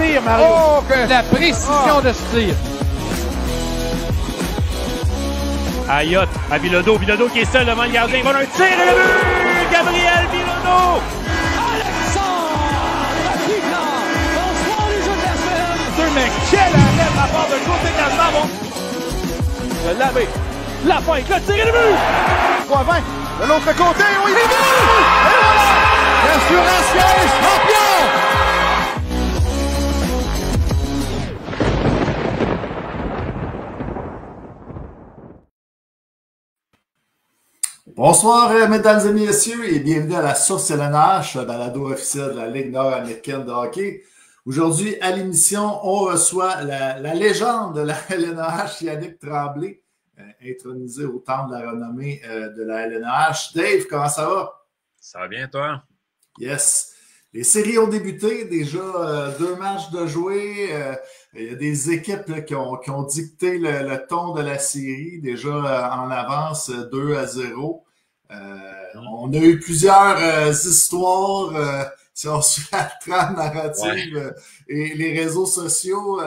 tir, Mario. Oh, okay. La précision de ce tir. Ayotte à Bilodeau. Bilodeau qui est seul devant le gardien. Il va un tir et le but! Gabriel Bilodeau! Alexandre Piquant! Bonsoir les jeux de la semaine! Mais quel arrêt de la part de côté d'Allemand! Le laver. La fin, le tir et le but! 3-20. De l'autre côté, oui, il est but! Et voilà! Restauration champion! Bonsoir, mesdames et messieurs, et bienvenue à la Source LNH, balado officiel de la Ligue nord-américaine de hockey. Aujourd'hui, à l'émission, on reçoit la légende de la LNH, Yannick Tremblay, intronisé au temple de la renommée de la LNH. Dave, comment ça va? Ça va bien, toi? Yes. Les séries ont débuté, déjà 2 matchs de jouer. Il y a des équipes là, qui ont dicté le ton de la série, déjà en avance 2-0. On a eu plusieurs histoires, si on suit la trame narrative et les réseaux sociaux.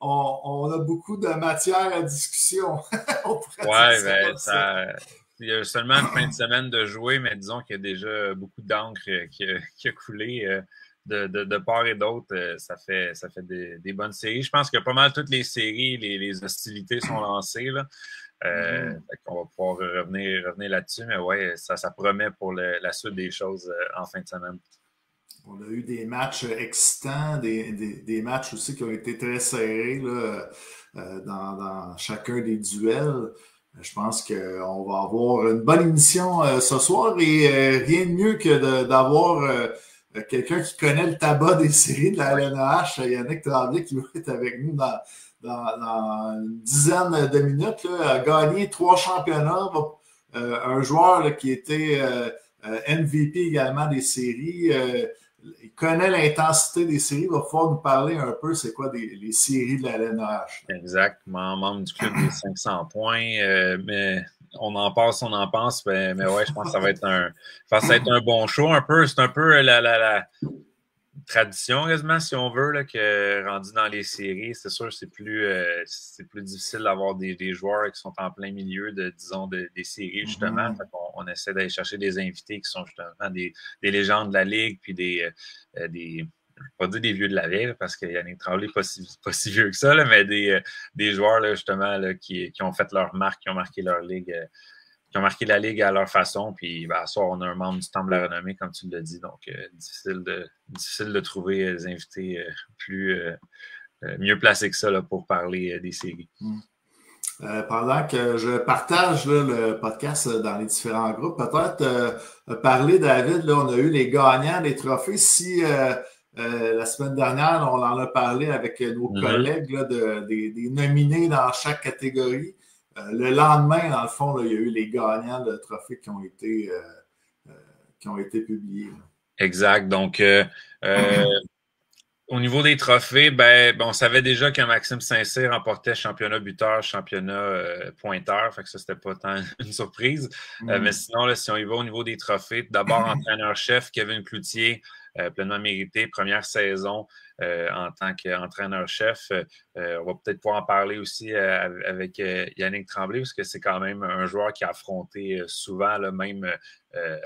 On a beaucoup de matière à discussion. Il y a seulement une fin de semaine de jouer, mais disons qu'il y a déjà beaucoup d'encre qui a coulé de part et d'autre. Ça fait des bonnes séries. Je pense que pas mal toutes les séries, les hostilités sont lancées. Là. On va pouvoir revenir là-dessus, mais ouais, ça promet pour la suite des choses en fin de semaine. On a eu des matchs excitants, des matchs aussi qui ont été très serrés là, dans chacun des duels. Je pense qu'on va avoir une bonne émission ce soir et rien de mieux que d'avoir quelqu'un qui connaît le tabac des séries de la LNH, Yannick Tremblay, qui va être avec nous dans une dizaine de minutes. Là, a gagné 3 championnats. Un joueur là, qui était MVP également des séries. Il connaît l'intensité des séries. Il va pouvoir nous parler un peu c'est quoi les séries de la LNH. Exact. Membre du club des 500 points. Mais on en pense. Mais ouais, je pense que ça va être un bon show un peu. C'est un peu la tradition quasiment, si on veut, là, que rendu dans les séries, c'est sûr que c'est plus difficile d'avoir des joueurs qui sont en plein milieu des séries, justement. Fait on essaie d'aller chercher des invités qui sont justement des légendes de la Ligue, puis je ne vais pas dire des vieux de la vieille, parce qu'il y en a Tremblay pas si vieux que ça, là, mais des joueurs là, justement là, qui ont fait leur marque, qui ont marqué leur Ligue. Qui ont marqué la Ligue à leur façon. Puis, à soir, on a un membre du Temple de la Renommée, comme tu l'as dit. Donc, difficile de trouver des invités mieux placés que ça là, pour parler des séries. Pendant que je partage là, le podcast dans les différents groupes, peut-être parler, David, là, on a eu les gagnants des trophées. Si la semaine dernière, on en a parlé avec nos collègues là, des nominés dans chaque catégorie. Le lendemain, dans le fond, là, il y a eu les gagnants de trophées qui ont été publiés. Là. Exact. Donc, au niveau des trophées, on savait déjà que Maxime Saint-Cyr remportait championnat buteur, championnat pointeur. Fait que ça, c'était pas tant une surprise. Mais sinon, là, si on y va au niveau des trophées, d'abord entraîneur-chef, Kevin Cloutier, pleinement mérité, première saison en tant qu'entraîneur-chef. On va peut-être pouvoir en parler aussi avec Yannick Tremblay, parce que c'est quand même un joueur qui a affronté souvent, là, même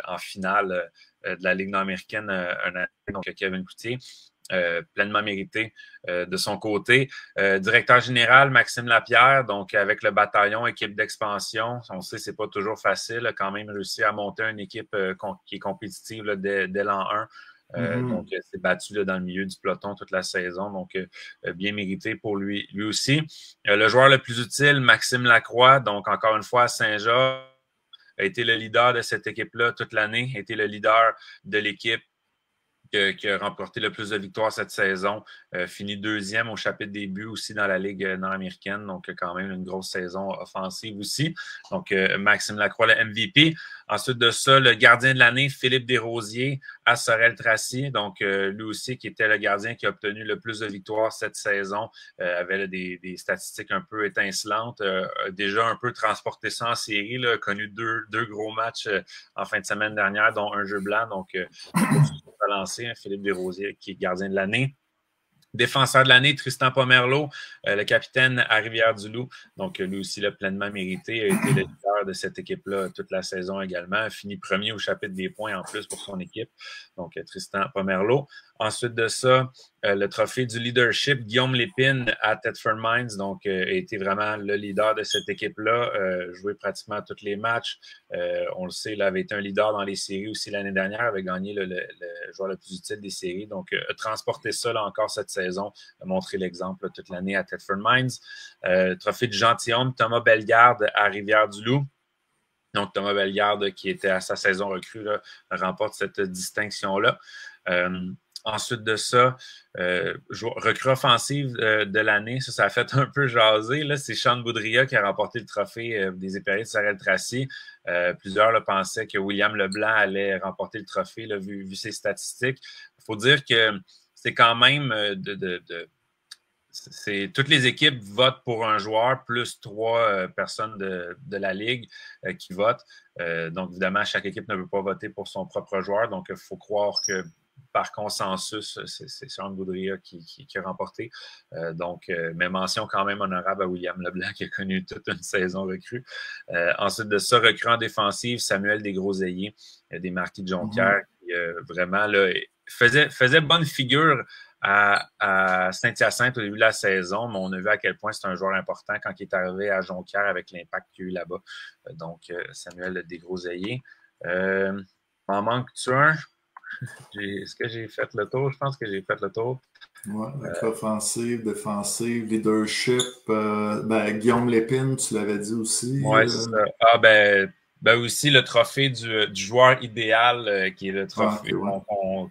en finale de la Ligue nord-américaine, donc Kevin Cloutier. Pleinement mérité de son côté. Directeur général, Maxime Lapierre, donc avec le bataillon, équipe d'expansion. On sait que c'est pas toujours facile, a quand même réussi à monter une équipe qui est compétitive là, dès l'an 1. Donc, s'est battu là, dans le milieu du peloton toute la saison. Donc, bien mérité pour lui aussi. Le joueur le plus utile, Maxime Lacroix. Donc, encore une fois, Saint-Jean a été le leader de cette équipe-là toute l'année, a été le leader de l'équipe qui a remporté le plus de victoires cette saison, fini 2e au chapitre des buts aussi dans la Ligue nord-américaine, donc quand même une grosse saison offensive aussi. Donc Maxime Lacroix, le MVP. Ensuite de ça, le gardien de l'année, Philippe Desrosiers à Sorel-Tracy, donc lui aussi qui était le gardien qui a obtenu le plus de victoires cette saison, avait là, des statistiques un peu étincelantes, déjà un peu transporté ça en série, là, connu deux gros matchs en fin de semaine dernière, dont un jeu blanc, donc relancé, Philippe Desrosiers qui est gardien de l'année. Défenseur de l'année, Tristan Pomerleau, le capitaine à Rivière-du-Loup. Donc, lui aussi, l'a pleinement mérité. A été le leader de cette équipe-là toute la saison également. A fini premier au chapitre des points en plus pour son équipe. Donc, Tristan Pomerleau. Ensuite de ça, le trophée du leadership, Guillaume Lépine à Thetford Mines. Donc, a été vraiment le leader de cette équipe-là. Joué pratiquement tous les matchs. On le sait, il avait été un leader dans les séries aussi l'année dernière. Avait gagné le joueur le plus utile des séries. Donc, a transporté ça là, encore cette saison. A montré l'exemple là, toute l'année à Thetford Mines. Trophée du gentilhomme, Thomas Bellegarde à Rivière-du-Loup. Donc, Thomas Bellegarde, qui était à sa saison recrue, là, remporte cette distinction-là. Ensuite de ça, recrue offensive de l'année, ça a fait un peu jaser. C'est Sean Boudria qui a remporté le trophée des Épériers de Sorel-Tracy. Plusieurs là, pensaient que William Leblanc allait remporter le trophée, là, vu ses statistiques. Il faut dire que c'est quand même toutes les équipes votent pour un joueur, plus 3 personnes de la Ligue qui votent. Donc, évidemment, chaque équipe ne peut pas voter pour son propre joueur. Donc, il faut croire que par consensus, c'est Sean Boudria qui a remporté. Mais mention quand même honorable à William Leblanc qui a connu toute une saison recrue. Ensuite de ça, recrue en défensive, Samuel Desgroseilliers, des Marquis de Jonquière, qui vraiment là, faisait bonne figure à Saint-Hyacinthe au début de la saison, mais on a vu à quel point c'est un joueur important quand il est arrivé à Jonquière avec l'impact qu'il y a eu là-bas. Donc, Samuel Desgroseilliers. M'en manque-tu un? Est-ce que j'ai fait le tour? Je pense que j'ai fait le tour. Oui, offensive, défensive, leadership. Guillaume Lépine, tu l'avais dit aussi. Oui, c'est ça. Ah, aussi le trophée du joueur idéal, qui est le trophée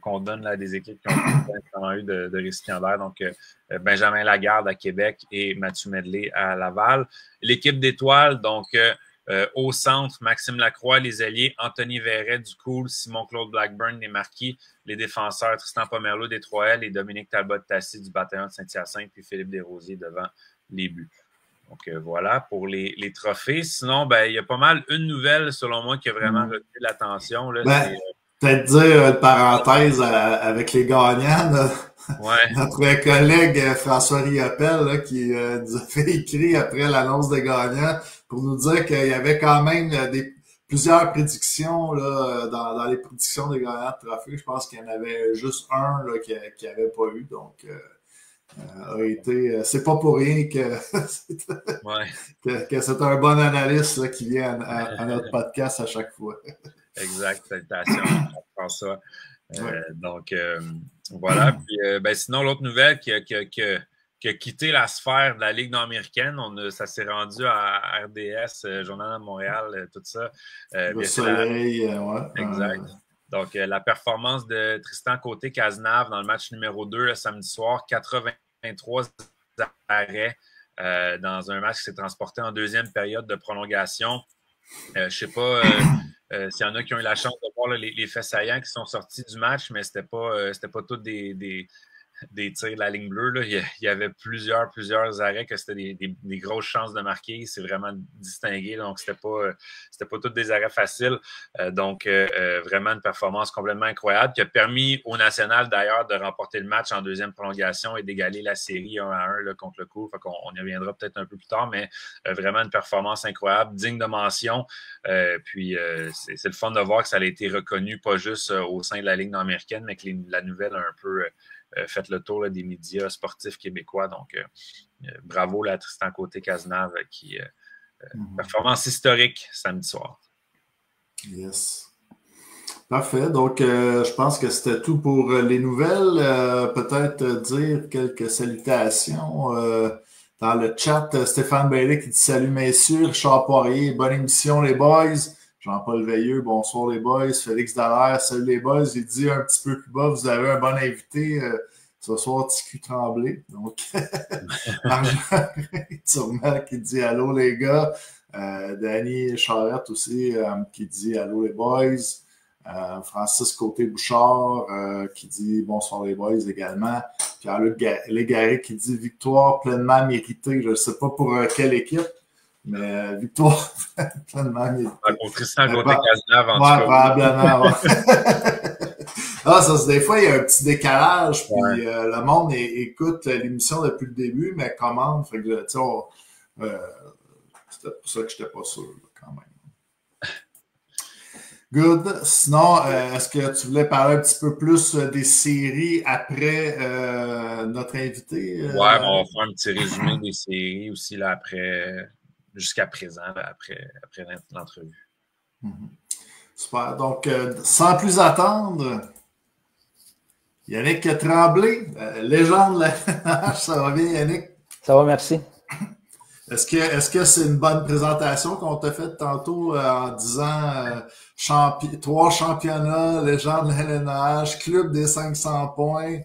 qu'on donne à des équipes qui ont eu de récipiendaires. Donc, Benjamin Lagarde à Québec et Mathieu Medley à Laval. L'équipe d'étoiles, donc, au centre, Maxime Lacroix, les ailiers, Anthony Verret du Cool, Simon-Claude Blackburn des Marquis, les défenseurs, Tristan Pomerleau des 3L et Dominique Talbot-Tassi du Bataillon de Saint-Hyacinthe, puis Philippe Desrosiers devant les buts. Donc, voilà pour les trophées. Sinon, il y a pas mal une nouvelle, selon moi, qui a vraiment retenu l'attention. Peut-être dire une parenthèse avec les gagnants. Notre collègue François Riopel là, qui nous a fait écrire après l'annonce des gagnants pour nous dire qu'il y avait quand même plusieurs prédictions là, dans les prédictions des gagnants de trophées. Je pense qu'il y en avait juste un là, qui n'avait pas eu. Donc, c'est pas pour rien que c'est un bon analyste là, qui vient à notre podcast à chaque fois. Exact, salutations François. Donc, voilà. Puis, sinon, l'autre nouvelle qui a quitté la sphère de la Ligue nord-américaine, ça s'est rendu à RDS, Journal de Montréal, tout ça. Le soleil, Exact. Donc, la performance de Tristan Côté-Cazenave dans le match numéro 2 le samedi soir, 83 arrêts dans un match qui s'est transporté en deuxième période de prolongation. Je ne sais pas s'il y en a qui ont eu la chance de voir là, les faits saillants qui sont sortis du match, mais c'était pas tous des tirs de la ligne bleue. Là. Il y avait plusieurs arrêts que c'était des grosses chances de marquer. C'est vraiment distingué. Donc, c'était pas tous des arrêts faciles. Donc, vraiment une performance complètement incroyable qui a permis au National, d'ailleurs, de remporter le match en deuxième prolongation et d'égaler la série 1-1 là, contre le Cool. Fait qu'on y reviendra peut-être un peu plus tard, mais vraiment une performance incroyable, digne de mention. Puis, c'est le fun de voir que ça a été reconnu, pas juste au sein de la Ligue nord-américaine, mais que la nouvelle a un peu fait le tour là, des médias sportifs québécois. Donc, bravo là, à Tristan Côté-Cazenave qui performance historique samedi soir. Yes. Parfait. Donc, je pense que c'était tout pour les nouvelles. Peut-être dire quelques salutations. Dans le chat, Stéphane Bailey qui dit « Salut messieurs, Richard Poirier, bonne émission les boys. » Jean-Paul Veilleux, bonsoir les boys. Félix Dallaire, salut les boys. Il dit un petit peu plus bas, vous avez un bon invité ce soir, Ticu Tremblay. Donc, Turmel qui dit allô les gars. Danny Charette aussi qui dit allô les boys. Francis Côté-Bouchard qui dit bonsoir les boys également. Pierre-Luc Légaré qui dit victoire pleinement méritée. Je ne sais pas pour quelle équipe. Mais victoire pleinement méritée. Pour Tristan Côté-Cazenave, en tout cas. Probablement. Ah, ça, des fois, il y a un petit décalage, puis Ouais. le monde écoute l'émission depuis le début, mais commande. Fait que, tu sais, c'était pour ça que j'étais pas sûr, là, quand même. Good. Sinon, est-ce que tu voulais parler un petit peu plus des séries après notre invité? Ouais, on va faire un petit résumé des séries aussi là, après, jusqu'à présent, là, après l'entrevue. Super. Donc, sans plus attendre, Yannick Tremblay, légende de la LNH, ça va bien, Yannick? Ça va, merci. Est-ce que c'est une bonne présentation qu'on t'a faite tantôt en disant 3 championnats, légende de la LNH, club des 500 points,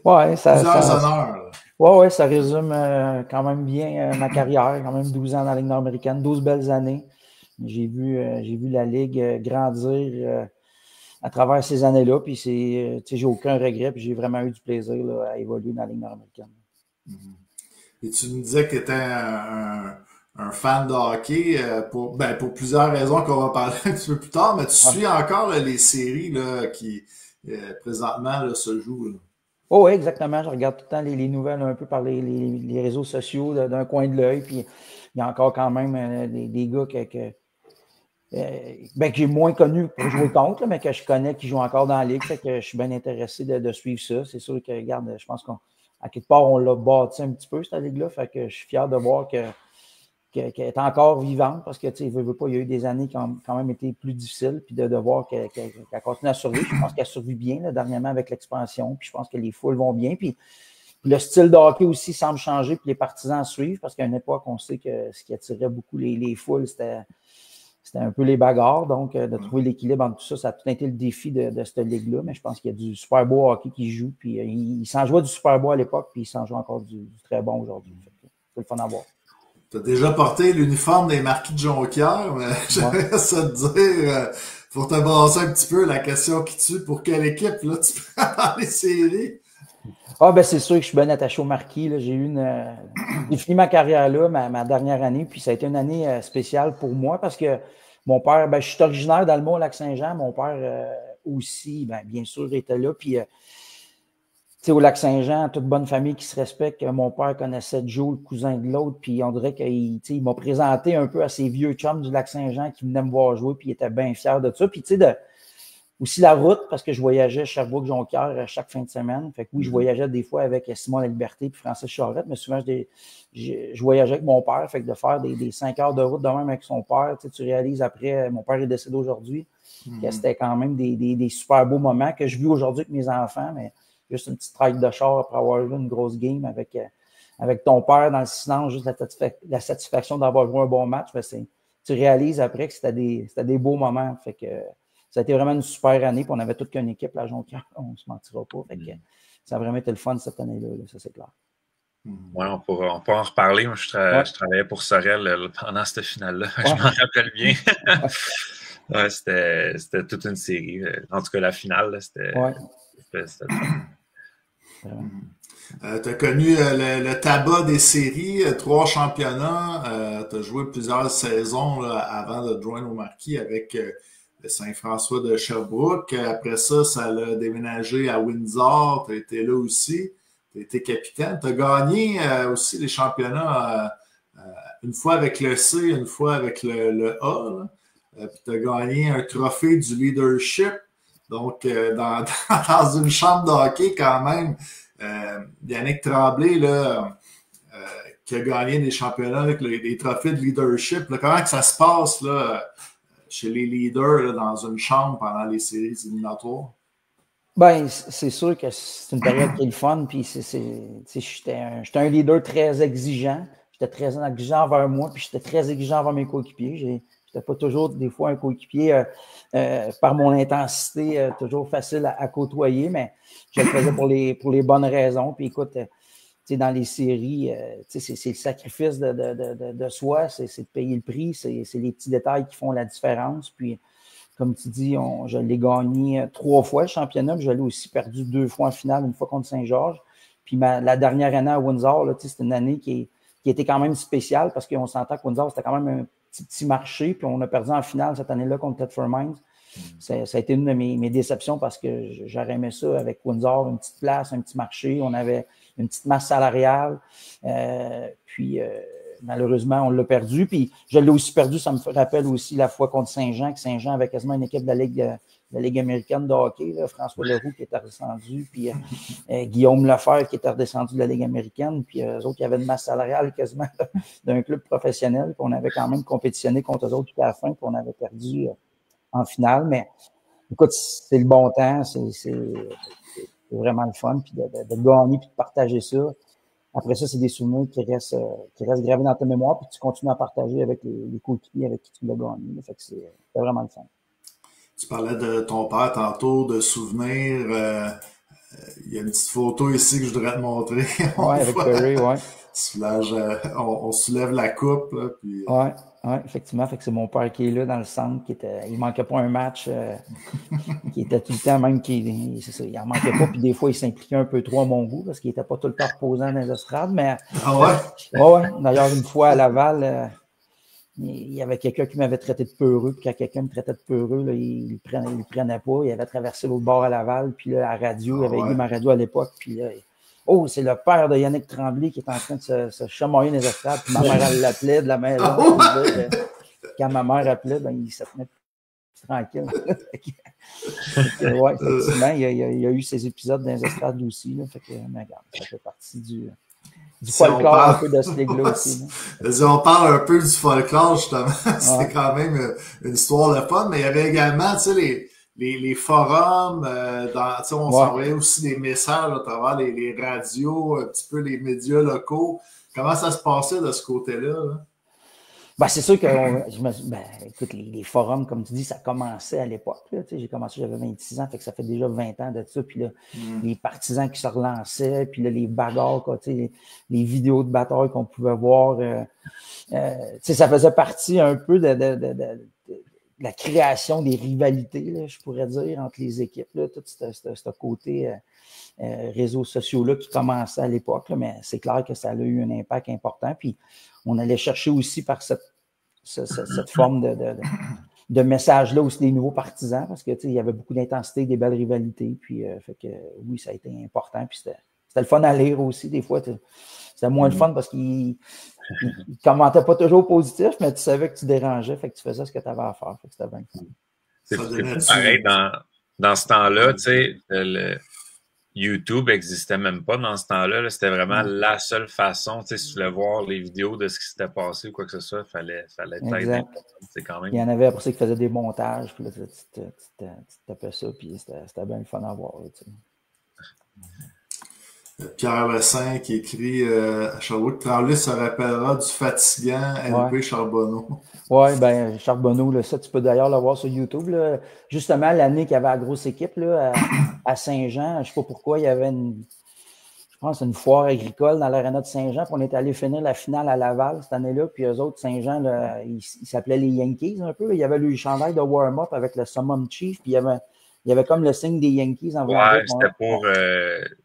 Ouais, plusieurs honneurs? Ouais, ça résume quand même bien ma carrière, quand même 12 ans dans la Ligue nord-américaine, 12 belles années. J'ai vu la Ligue grandir à travers ces années-là, puis j'ai aucun regret, puis j'ai vraiment eu du plaisir là, à évoluer dans la Ligue nord-américaine. Et tu me disais que tu étais un fan de hockey pour plusieurs raisons qu'on va parler un petit peu plus tard, mais tu suis encore là, les séries là, qui présentement là, se jouent. Là. Oh oui, exactement. Je regarde tout le temps les nouvelles un peu par les réseaux sociaux d'un coin de l'œil, puis il y a encore quand même des gars que j'ai moins connu pour jouer contre, là, mais que je connais qui jouent encore dans la Ligue, fait que je suis bien intéressé de suivre ça. C'est sûr que, regarde, je pense qu'à quelque part, on l'a bâti un petit peu, cette Ligue-là, fait que je suis fier de voir qu'elle est encore vivante, parce que, tu sais, veut pas, il y a eu des années qui ont quand même été plus difficiles, puis de voir qu'elle continue à survivre. Je pense qu'elle survit bien, là, dernièrement, avec l'expansion, puis je pense que les foules vont bien, puis le style de hockey aussi semble changer, puis les partisans suivent, parce qu'à une époque, on sait que ce qui attirait beaucoup les foules, c'était un peu les bagarres, donc de trouver l'équilibre entre tout ça, ça a tout été le défi de cette ligue-là, mais je pense qu'il y a du super beau hockey qui joue, puis il s'en jouait du super beau à l'époque, puis il s'en joue encore du très bon aujourd'hui. C'est le fun à voir. Tu as déjà porté l'uniforme des Marquis de Jonquière, mais j'aimerais ça te dire, pour te brasser un petit peu la question qui tue, pour quelle équipe là, tu prends dans les séries? Ah, ben c'est sûr que je suis bien attaché au Marquis. Là. J'ai fini ma carrière là, ma dernière année, puis ça a été une année spéciale pour moi parce que mon père, je suis originaire d'Alma au Lac-Saint-Jean, mon père aussi, bien sûr, était là, puis au Lac-Saint-Jean, toute bonne famille qui se respecte, mon père connaissait Joe, le cousin de l'autre, puis on dirait qu'il m'a présenté un peu à ses vieux chums du Lac-Saint-Jean qui venaient me voir jouer, puis il était bien fier de ça. Puis aussi la route, parce que je voyageais Sherbrooke-Jonquière chaque fin de semaine. Fait que oui, je voyageais des fois avec Simon Laliberté puis Francis Charette, mais souvent je voyageais avec mon père. Fait que de faire des 5 heures de route de même avec son père, tu réalises après, mon père est décédé aujourd'hui, que c'était quand même des super beaux moments que je vis aujourd'hui avec mes enfants, mais juste une petite ride de char après avoir joué une grosse game avec ton père dans le silence, juste la satisfaction d'avoir joué un bon match. Tu réalises après que c'était des beaux moments. Fait que ça a été vraiment une super année, puis on avait toute qu'une équipe, la Jonquière, on ne se mentira pas. Fait que ça a vraiment été le fun cette année-là, ça c'est clair. Oui, on pourra en reparler. Moi, je travaillais pour Sorel pendant cette finale-là. Je m'en rappelle bien. Ouais, c'était toute une série. En tout cas, la finale, c'était tu as connu le tabac des séries, 3 championnats. Tu as joué plusieurs saisons là, avant de te joindre au Marquis avec le Saint-François de Sherbrooke. Après ça, ça l'a déménagé à Windsor. Tu as été là aussi. Tu as été capitaine. Tu as gagné aussi les championnats une fois avec le C, une fois avec le A. Puis tu as gagné un trophée du leadership. Donc, dans une chambre de hockey, quand même, Yannick Tremblay, là, qui a gagné des championnats avec les trophées de leadership. Là, comment que ça se passe là, chez les leaders là, dans une chambre pendant les séries éliminatoires? Ben, c'est sûr que c'est une période qui est le fun. Puis j'étais un leader très exigeant. J'étais très exigeant envers moi, puis j'étais très exigeant envers mes coéquipiers. J'étais pas toujours, des fois, un coéquipier par mon intensité, toujours facile à côtoyer, mais je le faisais pour les bonnes raisons. Puis écoute, dans les séries, c'est le sacrifice de soi, c'est de payer le prix, c'est les petits détails qui font la différence. Puis, comme tu dis, je l'ai gagné 3 fois le championnat, puis je l'ai aussi perdu 2 fois en finale, une fois contre Saint-Georges. Puis la dernière année à Windsor, c'était une année qui était quand même spéciale parce qu'on s'entend que Windsor, c'était quand même un petit marché, puis on a perdu en finale cette année-là contre Thetford Mines. ça a été une de mes déceptions parce que j'aurais aimé ça avec Windsor, une petite place, un petit marché. On avait une petite masse salariale. Puis, malheureusement, on l'a perdu. Puis, je l'ai aussi perdu. Ça me rappelle aussi la fois contre Saint-Jean, que Saint-Jean avait quasiment une équipe de la Ligue américaine de hockey. Là. François Leroux qui était redescendu. Puis, Guillaume Lefebvre qui était redescendu de la Ligue américaine. Puis, eux autres, qui avaient une masse salariale quasiment d'un club professionnel. Puis, on avait quand même compétitionné contre eux autres jusqu'à la fin. Puis, on avait perdu en finale. Mais, écoute, c'est le bon temps. C'est vraiment le fun. Puis, de gagner puis de partager ça. Après ça, c'est des souvenirs qui restent gravés dans ta mémoire, puis tu continues à partager avec les coéquipiers avec qui tu l'as gagné. Fait que c'est vraiment le fun. Tu parlais de ton père tantôt, de souvenirs. Il y a une petite photo ici que je voudrais te montrer. Oui, avec Perry, oui. On soulève la coupe. Là, puis... Oui, effectivement. Fait que c'est mon père qui est là dans le centre. Il manquait pas un match. Qui était tout le temps même. C'est ça, il en manquait pas. Puis des fois, il s'impliquait un peu trop à mon goût parce qu'il n'était pas tout le temps reposant dans les estrades. Mais, ah ouais? Oui. D'ailleurs, une fois à Laval, il y avait quelqu'un qui m'avait traité de peureux. Puis quand quelqu'un me traitait de peureux, là, il le prenait pas. Il avait traversé l'autre bord à Laval. Puis là, à la radio, il avait eu ma radio à l'époque. Puis là, oh, c'est le père de Yannick Tremblay qui est en train de se chamailler dans les estrades. Puis ma mère, elle l'appelait de la maison. Quand ma mère appelait, ben, il se tenait tranquille. Oui, effectivement, il y a eu ces épisodes dans les estrades aussi. Là, fait que, mais regarde, ça fait partie du folklore un peu de ce ligue-là aussi. On parle un peu du folklore, justement. C'est quand même une histoire de fun, mais il y avait également, tu sais, les forums, on s'envoyait aussi des messages à travers les radios, un petit peu les médias locaux. Comment ça se passait de ce côté-là? Là? Ben, c'est sûr que écoute, les forums, comme tu dis, ça commençait à l'époque. J'ai commencé, j'avais 26 ans, fait que ça fait déjà 20 ans de ça. Puis là, les partisans qui se relançaient, puis là, les bagarres, les vidéos de bataille qu'on pouvait voir. Ça faisait partie un peu de la création des rivalités, là, je pourrais dire, entre les équipes, là, tout ce côté réseaux sociaux-là qui commençait à l'époque, là, mais c'est clair que ça a eu un impact important. Puis on allait chercher aussi par cette forme de message-là aussi des nouveaux partisans, parce que il y avait beaucoup d'intensité, des belles rivalités. Puis fait que oui, ça a été important. Puis c'était le fun à lire aussi, des fois. C'était moins le fun parce qu'il ne commentait pas toujours positif, mais tu savais que tu dérangeais, fait que tu faisais ce que tu avais à faire. Fait que c'était bien cool. C'est pareil dans ce temps-là, tu sais, le YouTube n'existait même pas dans ce temps-là. Là. C'était vraiment la seule façon, tu sais, si tu voulais voir les vidéos de ce qui s'était passé ou quoi que ce soit, il fallait t'aider. C'est quand même... Il y en avait après ça qui faisaient des montages, puis là, tu tapais ça, puis c'était bien le fun à voir. Là, tu sais. Pierre Lessin qui écrit Sherbrooke Tremblay se rappellera du fatigant LP Charbonneau. Oui, bien, Charbonneau, là, ça, tu peux d'ailleurs le voir sur YouTube. Là. Justement, l'année qu'il y avait la grosse équipe là, à Saint-Jean, je ne sais pas pourquoi, il y avait une foire agricole dans l'aréna de Saint-Jean, puis on est allé finir la finale à Laval cette année-là, puis eux autres, Saint-Jean, là, ils s'appelaient les Yankees un peu. Là. Il y avait le chandail de warm-up avec le Summum Chief, puis il y avait comme le signe des Yankees en ouais, c'était pour...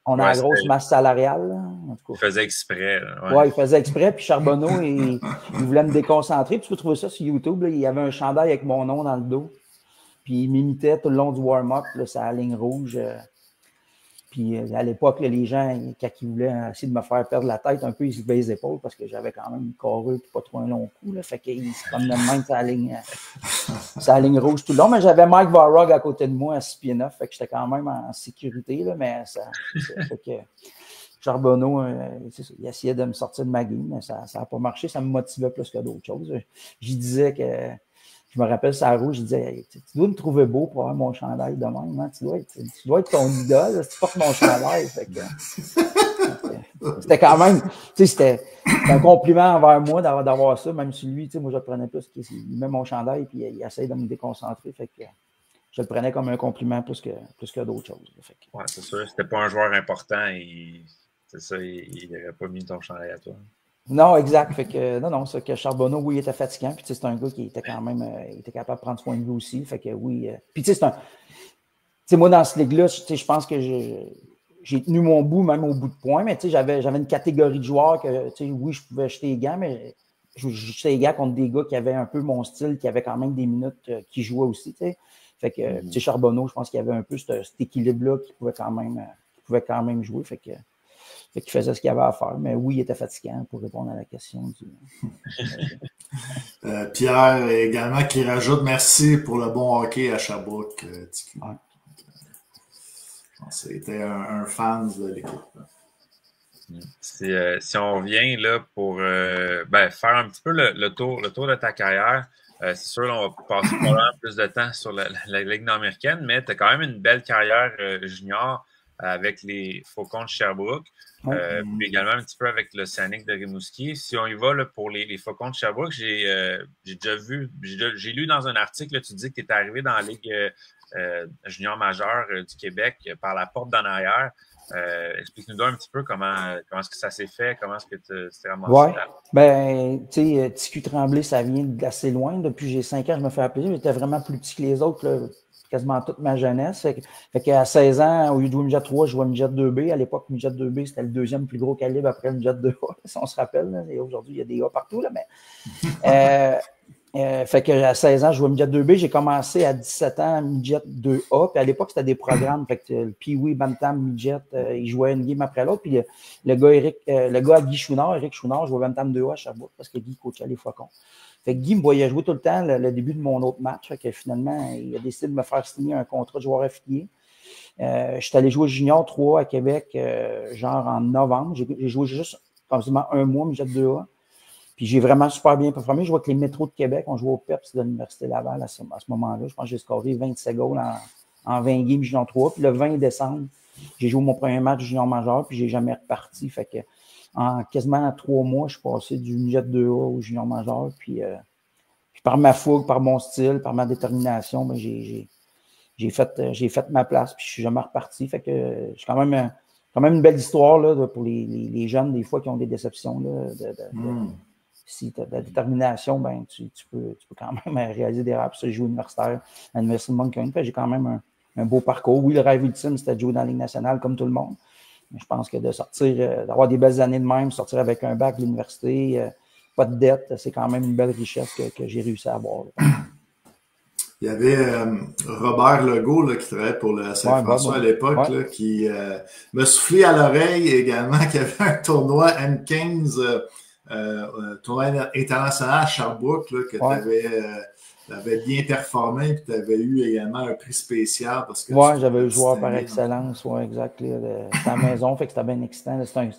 on a la grosse masse salariale. Là, en tout cas. Il faisait exprès. Oui, il faisait exprès. Puis Charbonneau, il voulait me déconcentrer. Puis tu peux trouver ça sur YouTube. Là, il y avait un chandail avec mon nom dans le dos. Puis il m'imitait tout le long du warm-up, sur la ligne rouge. Puis à l'époque, là, les gens, quand ils voulaient essayer de me faire perdre la tête un peu, ils se levaient les épaules parce que j'avais quand même une carrure et pas trop un long coup. Là, fait qu'ils se promenaient de même sur la ligne rouge tout le long. Mais j'avais Mike Varrog à côté de moi à 6 pieds 9. Fait que j'étais quand même en sécurité. Là, mais ça fait que Charbonneau, il essayait de me sortir de ma game, mais ça n'a pas marché. Ça me motivait plus que d'autres choses. J'y disais que... Je me rappelle, ça rouge, je disais, hey, tu dois me trouver beau pour avoir mon chandail de même. Hein? Tu dois être ton idole, si tu portes mon chandail. Fait que, c'était quand même, tu sais, c'était un compliment envers moi d'avoir ça, même si lui, tu sais, moi, je le prenais plus, il met mon chandail et il essaie de me déconcentrer. Fait que je le prenais comme un compliment plus que d'autres choses. Fait que, ouais, c'est sûr. C'était pas un joueur important. C'est ça, il n'aurait pas mis ton chandail à toi. Non, exact. Fait que, non, c'est que Charbonneau, oui, il était fatigant. Puis, c'est un gars qui était quand même, il était capable de prendre soin de lui aussi. Fait que, oui. Puis, tu sais, moi, dans ce ligue-là, je pense que j'ai tenu mon bout, même au bout de point. Mais, tu sais, j'avais une catégorie de joueurs que, tu sais, oui, je pouvais jeter les gants, mais jouais des gars contre des gars qui avaient un peu mon style, qui avaient quand même des minutes qui jouaient aussi, tu sais. Fait que, tu sais, Charbonneau, je pense qu'il y avait un peu cet équilibre-là qui pouvait quand même jouer. Fait qu'il faisait ce qu'il avait à faire. Mais oui, il était fatigant pour répondre à la question. Pierre également qui rajoute merci pour le bon hockey à Sherbrooke. Ouais. C'était un fan de l'équipe. Si on revient là pour faire un petit peu le tour de ta carrière, c'est sûr, là, on va passer probablement plus de temps sur la Ligue nord-américaine, mais tu as quand même une belle carrière junior avec les Faucons de Sherbrooke, puis également un petit peu avec l'Océanique de Rimouski. Si on y va là, pour les Faucons de Sherbrooke, j'ai lu dans un article, là, tu dis que tu étais arrivé dans la Ligue junior majeure du Québec par la porte d'en arrière. Explique-nous un petit peu comment est-ce que ça s'est fait, comment est-ce que tu t'es ramassé là. Ben, tu sais, TQ Tremblay, ça vient d'assez loin. Depuis j'ai 5 ans, je me fais appeler. J'étais vraiment plus petit que les autres, là, quasiment toute ma jeunesse. Fait qu'à 16 ans, au lieu de jouer midget 3, je jouais midget 2B. À l'époque, midget 2B, c'était le deuxième plus gros calibre après le midget 2A, si on se rappelle. Là. Et aujourd'hui, il y a des A partout, là, mais... fait que à 16 ans, je jouais midget 2B. J'ai commencé à 17 ans midget 2A. Puis à l'époque, c'était des programmes. Fait que le Pee-Wee, Bantam, midget, ils jouaient une game après l'autre. Puis le gars à Guy Chouinard, Éric Chouinard, jouait Bantam 2A à Sherbrooke parce que Guy coachait les Faucons. Fait que Guy me voyait jouer tout le temps le début de mon autre match. Fait que finalement, il a décidé de me faire signer un contrat de joueur affilié. Je suis allé jouer junior 3 à Québec, genre en novembre. J'ai joué juste quasiment un mois midget 2A. Puis j'ai vraiment super bien performé. Je vois que les métros de Québec, on jouait au PEPS de l'Université Laval à ce moment-là. Je pense que j'ai scoré 27 goals en 20 games junior 3. Puis le 20 décembre, j'ai joué mon premier match junior majeur, puis j'ai jamais reparti. Fait que en quasiment 3 mois, je suis passé du midget 2A au junior majeur. Puis par ma fougue, par mon style, par ma détermination, ben j'ai fait ma place, puis je suis jamais reparti. Fait que j'ai quand même une belle histoire là, pour les jeunes, des fois, qui ont des déceptions là, si tu as de la détermination, ben, tu peux quand même réaliser des rêves. Puis ça, j'ai joué universitaire à l'Université de Moncton. J'ai quand même un beau parcours. Oui, le rêve ultime, c'était de jouer dans la Ligue nationale comme tout le monde. Mais je pense que de sortir, d'avoir des belles années de même, sortir avec un bac de l'université, pas de dette, c'est quand même une belle richesse que j'ai réussi à avoir. Là. Il y avait Robert Legault là, qui travaillait pour le Saint-François à l'époque, là, qui m'a soufflé à l'oreille également qu'il y avait un tournoi M15 tournoi international à Sherbrooke, là, que tu avais bien performé, puis tu avais eu également un prix spécial. Oui, j'avais eu joueur par excellence, oui, exact. C'était à la maison, fait que c'était bien excitant. C'était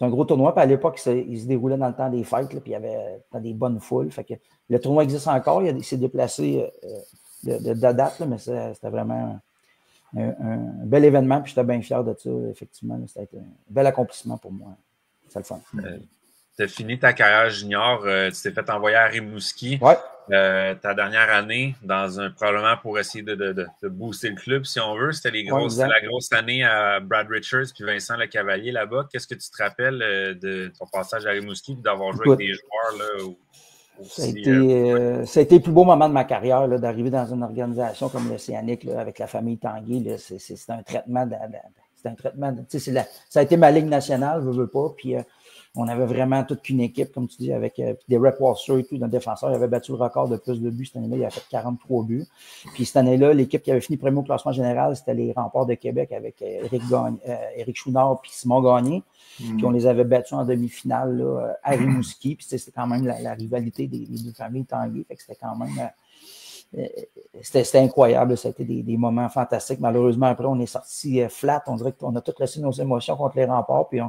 un gros tournoi, puis à l'époque, il se déroulait dans le temps des fêtes, là, puis il y avait des bonnes foules. Fait que le tournoi existe encore, il s'est déplacé de date, là, mais c'était vraiment un bel événement, puis j'étais bien fier de ça, effectivement. C'était un bel accomplissement pour moi. C'est le fun. Tu as fini ta carrière junior, tu t'es fait envoyer à Rimouski. Ouais. Ta dernière année, probablement pour essayer de booster le club, si on veut. C'était la grosse année à Brad Richards puis Vincent Le Cavalier là-bas. Qu'est-ce que tu te rappelles de ton passage à Rimouski et d'avoir joué avec des joueurs là, ça a été le plus beau moment de ma carrière, là, d'arriver dans une organisation comme l'Océanique, avec la famille Tanguay. C'est un traitement ça a été ma ligue nationale, je veux pas. Puis on avait vraiment toute qu'une équipe, comme tu dis, avec des Rep Walser et tout, d'un défenseur. Il avait battu le record de plus de buts cette année-là. Il a fait 43 buts. Puis cette année-là, l'équipe qui avait fini premier au classement général, c'était les Remparts de Québec avec Éric Chouinard puis Simon Gagné. Puis on les avait battus en demi-finale là, à Rimouski. Puis c'était quand même la rivalité des deux familles Tanguay. Fait que c'était quand même... C'était incroyable, ça a été des moments fantastiques. Malheureusement, après, on est sorti flat. On dirait qu'on a tout laissé nos émotions contre les Remparts, puis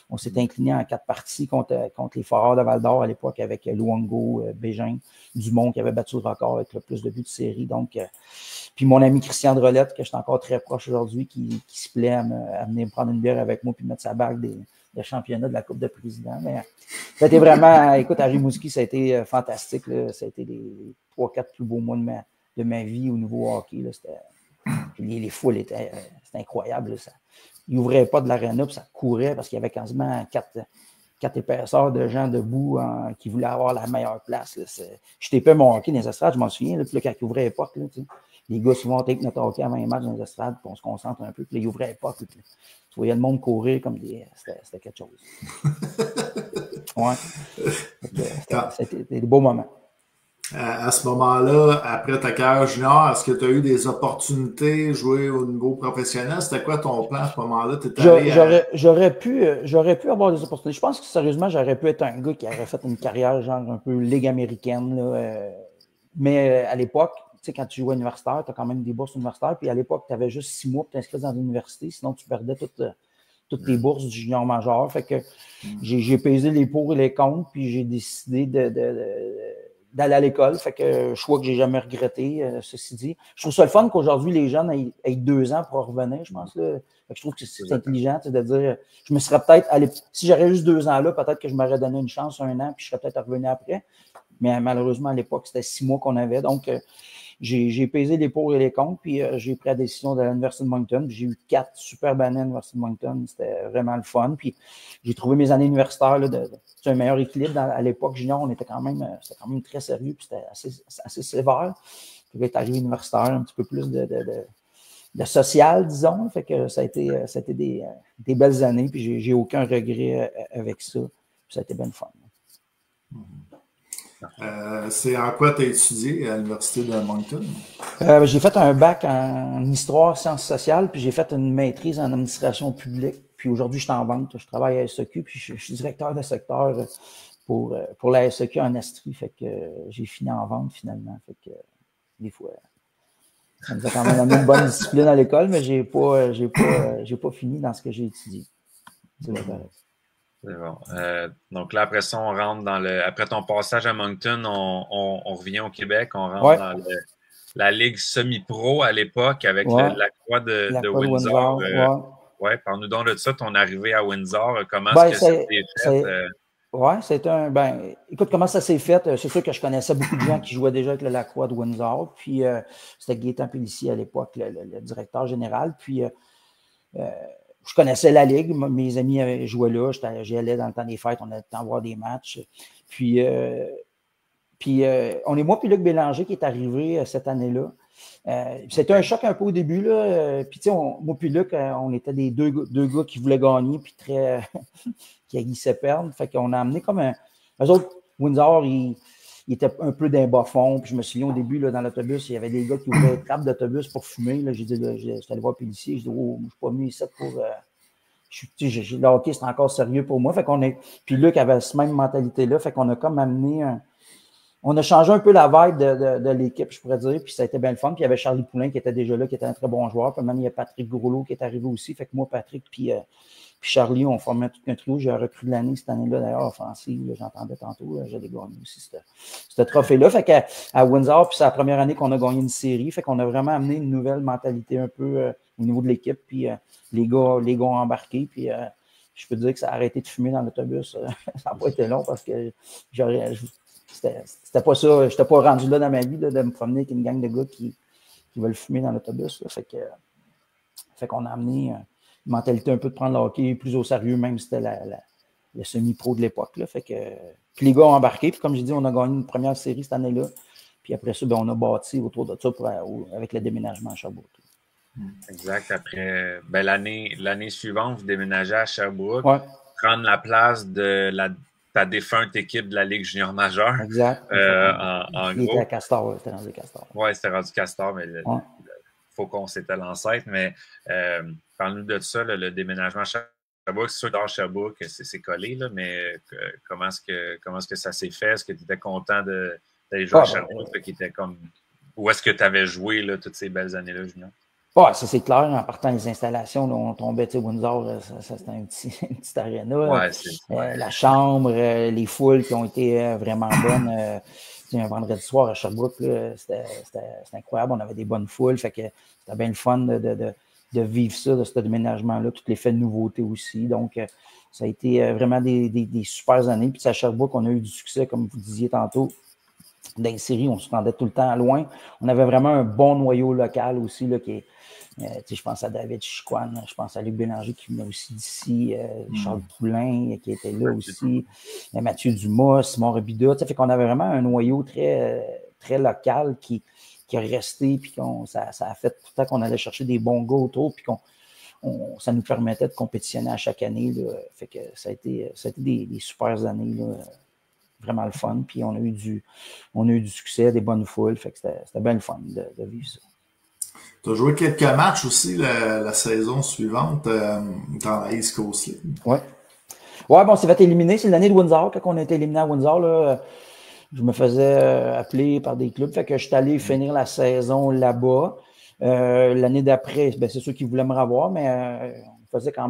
on s'est incliné en 4 parties contre les Foreurs de Val-d'Or à l'époque avec Luongo, Bégin, Dumont qui avait battu le record avec le plus de buts de série. Donc, puis mon ami Christian Drolette, que je suis encore très proche aujourd'hui, qui se plaît à venir me prendre une bière avec moi puis mettre sa bague de championnat de la Coupe de Président. Mais ça a été vraiment, écoute, à Rimouski, ça a été fantastique. Là. Ça a été les 3-4 plus beaux mois de ma vie au niveau hockey. Là. Les foules c'était incroyable. Là. Ils n'ouvraient pas de l'aréna, puis ça courait parce qu'il y avait quasiment 4 épaisseurs de gens debout qui voulaient avoir la meilleure place. Là. Je tapais mon hockey dans les estrades, je m'en souviens, là, puis là, quand ils ouvraient les portes, là, les gars souvent tape notre hockey avant les matchs dans les estrades, puis on se concentre un peu, puis là, ils ouvraient les portes. Tu voyais le monde courir comme c'était quelque chose. Ouais. C'était des beaux moments. À ce moment-là, après ta carrière junior, est-ce que tu as eu des opportunités de jouer au niveau professionnel? C'était quoi ton plan à ce moment-là? J'aurais pu avoir des opportunités. Je pense que sérieusement, j'aurais pu être un gars qui aurait fait une carrière genre un peu ligue américaine. Là, mais à l'époque, tu sais, quand tu jouais universitaire, tu as quand même des bourses universitaires. Puis à l'époque, tu avais juste 6 mois pour t'inscrire dans l'université, sinon tu perdais toutes tes bourses du junior majeur. Fait que j'ai pesé les pour et les contre, puis j'ai décidé d'aller à l'école. Fait que choix que j'ai jamais regretté, ceci dit. Je trouve ça le fun qu'aujourd'hui, les jeunes aient 2 ans pour revenir, je pense. Là. Fait que je trouve que c'est intelligent de dire, je me serais peut-être allé, si j'aurais juste 2 ans là, peut-être que je m'aurais donné une chance, 1 an, puis je serais peut-être revenu après. Mais malheureusement, à l'époque, c'était 6 mois qu'on avait. Donc, j'ai pesé les pour et les contre, puis j'ai pris la décision d'aller à l'Université de Moncton. J'ai eu 4 superbes années à l'Université de Moncton. C'était vraiment le fun. Puis j'ai trouvé mes années universitaires là, c'est un meilleur équilibre. À l'époque, junior, c'était quand même très sérieux, puis c'était assez sévère. Puis là, est arrivé universitaire, un petit peu plus de social, disons. Fait que ça a été des belles années, puis j'ai aucun regret avec ça. Puis ça a été bien le fun. C'est en quoi tu as étudié à l'Université de Moncton? J'ai fait un bac en histoire, sciences sociales, puis j'ai fait une maîtrise en administration publique. Puis aujourd'hui, je suis en vente. Je travaille à SEQ, puis je suis directeur de secteur pour la SEQ en Estrie. Fait que j'ai fini en vente finalement. Fait que des fois, ça me fait quand même une bonne discipline à l'école, mais j'ai pas fini dans ce que j'ai étudié. C'est vrai. C'est bon. Donc là, après ça, on rentre après ton passage à Moncton, on revient au Québec, on rentre dans la Ligue semi-pro à l'époque avec la Croix de Windsor. Parle-nous donc de ça, ton arrivée à Windsor. Comment est-ce que ça s'est fait? Oui, c'était écoute, comment ça s'est fait? C'est sûr que je connaissais beaucoup de gens qui jouaient déjà avec la Croix de Windsor. Puis c'était Gaétan Pélissier à l'époque, le directeur général. Puis je connaissais la Ligue, mes amis jouaient là, j'y allais dans le temps des fêtes, on avait le temps de voir des matchs. Puis on est moi puis Luc Bélanger qui est arrivé cette année-là. C'était un choc un peu au début. Là. Puis tu sais, moi puis Luc, on était des deux gars qui voulaient gagner puis qui haïssaient perdre. Fait qu'on a amené comme eux autres, Windsor, ils étaient un peu d'un bas fond. Puis je me souviens au début, là, dans l'autobus, il y avait des gars qui ouvraient les trappes d'autobus pour fumer. Là, j'ai dit, j'étais allé voir Pélissier. J'ai dit, oh, je suis pas venu ici pour. Le hockey, c'est encore sérieux pour moi. Fait qu'on puis Luc avait cette même mentalité-là. Fait qu'on a comme amené on a changé un peu la vibe de l'équipe, je pourrais dire. Puis ça a été bien le fun. Puis il y avait Charlie Poulain qui était déjà là, qui était un très bon joueur. Puis même il y a Patrick Gourlot qui est arrivé aussi. Fait que moi, Patrick, puis Charlie, on formait tout un trio. J'ai recru de l'année cette année-là, d'ailleurs, offensive. J'entendais tantôt. J'allais gagner aussi ce trophée-là. Fait qu'à Windsor, puis c'est la première année qu'on a gagné une série. Fait qu'on a vraiment amené une nouvelle mentalité un peu au niveau de l'équipe. Puis les gars ont embarqué. Puis je peux te dire que ça a arrêté de fumer dans l'autobus. Ça n'a pas été long parce que c'était pas ça. Je n'étais pas rendu là dans ma vie de me promener avec une gang de gars qui veulent fumer dans l'autobus. Fait qu'on a amené une mentalité un peu de prendre le hockey plus au sérieux, même si c'était le semi-pro de l'époque. Là. Fait que, puis les gars ont embarqué. Puis comme je dis, on a gagné une première série cette année-là. Puis après ça, on a bâti autour de ça avec le déménagement à Sherbrooke. Exact. Après l'année suivante, vous déménagez à Sherbrooke, prendre la place de ta défunte équipe de la Ligue junior majeure. Exact. En gros. C'était à Castor, c'était rendu Castor. Oui, c'était rendu Castor, mais Faucon, c'était l'ancêtre. Mais parle-nous de ça, le déménagement à Sherbrooke. C'est sûr que dans Sherbrooke, c'est collé, là, mais comment est-ce que ça s'est fait? Est-ce que tu étais content d'aller jouer à Sherbrooke? Où est-ce que tu avais joué là, toutes ces belles années-là, Junior? Ouais, ça c'est clair. En partant des installations, là, on tombait, tu sais, Windsor, ça c'était une petite aréna. Ouais, la chambre, les foules qui ont été vraiment bonnes. Un vendredi soir à Sherbrooke, c'était incroyable. On avait des bonnes foules. Fait que c'était bien le fun de vivre ça, de ce déménagement-là. Tout l'effet de nouveauté aussi. Donc, ça a été vraiment des super années. Puis à Sherbrooke, on a eu du succès, comme vous disiez tantôt. Dans les séries, on se rendait tout le temps loin. On avait vraiment un bon noyau local aussi, là, qui est. Je pense à David Chicoine, je pense à Luc Bélanger qui venait aussi d'ici, Charles Poulain qui était là aussi, Mathieu Dumas, Simon Robida. Fait qu'on avait vraiment un noyau très, très local qui est resté, puis ça a fait tout le temps qu'on allait chercher des bons gars autour, puis ça nous permettait de compétitionner à chaque année. Là. Fait que ça a été des super années, là, vraiment le fun. Puis on a eu du succès, des bonnes foules. Fait que c'était bien le fun de vivre ça. Tu as joué quelques matchs aussi la saison suivante dans la East Coast League. Oui. Ouais, bon, on s'est fait éliminer. C'est l'année de Windsor. Quand on a été éliminé à Windsor, là, je me faisais appeler par des clubs. Fait que je suis allé finir la saison là-bas. L'année d'après, ben, c'est ceux qui voulaient me revoir, mais on était quand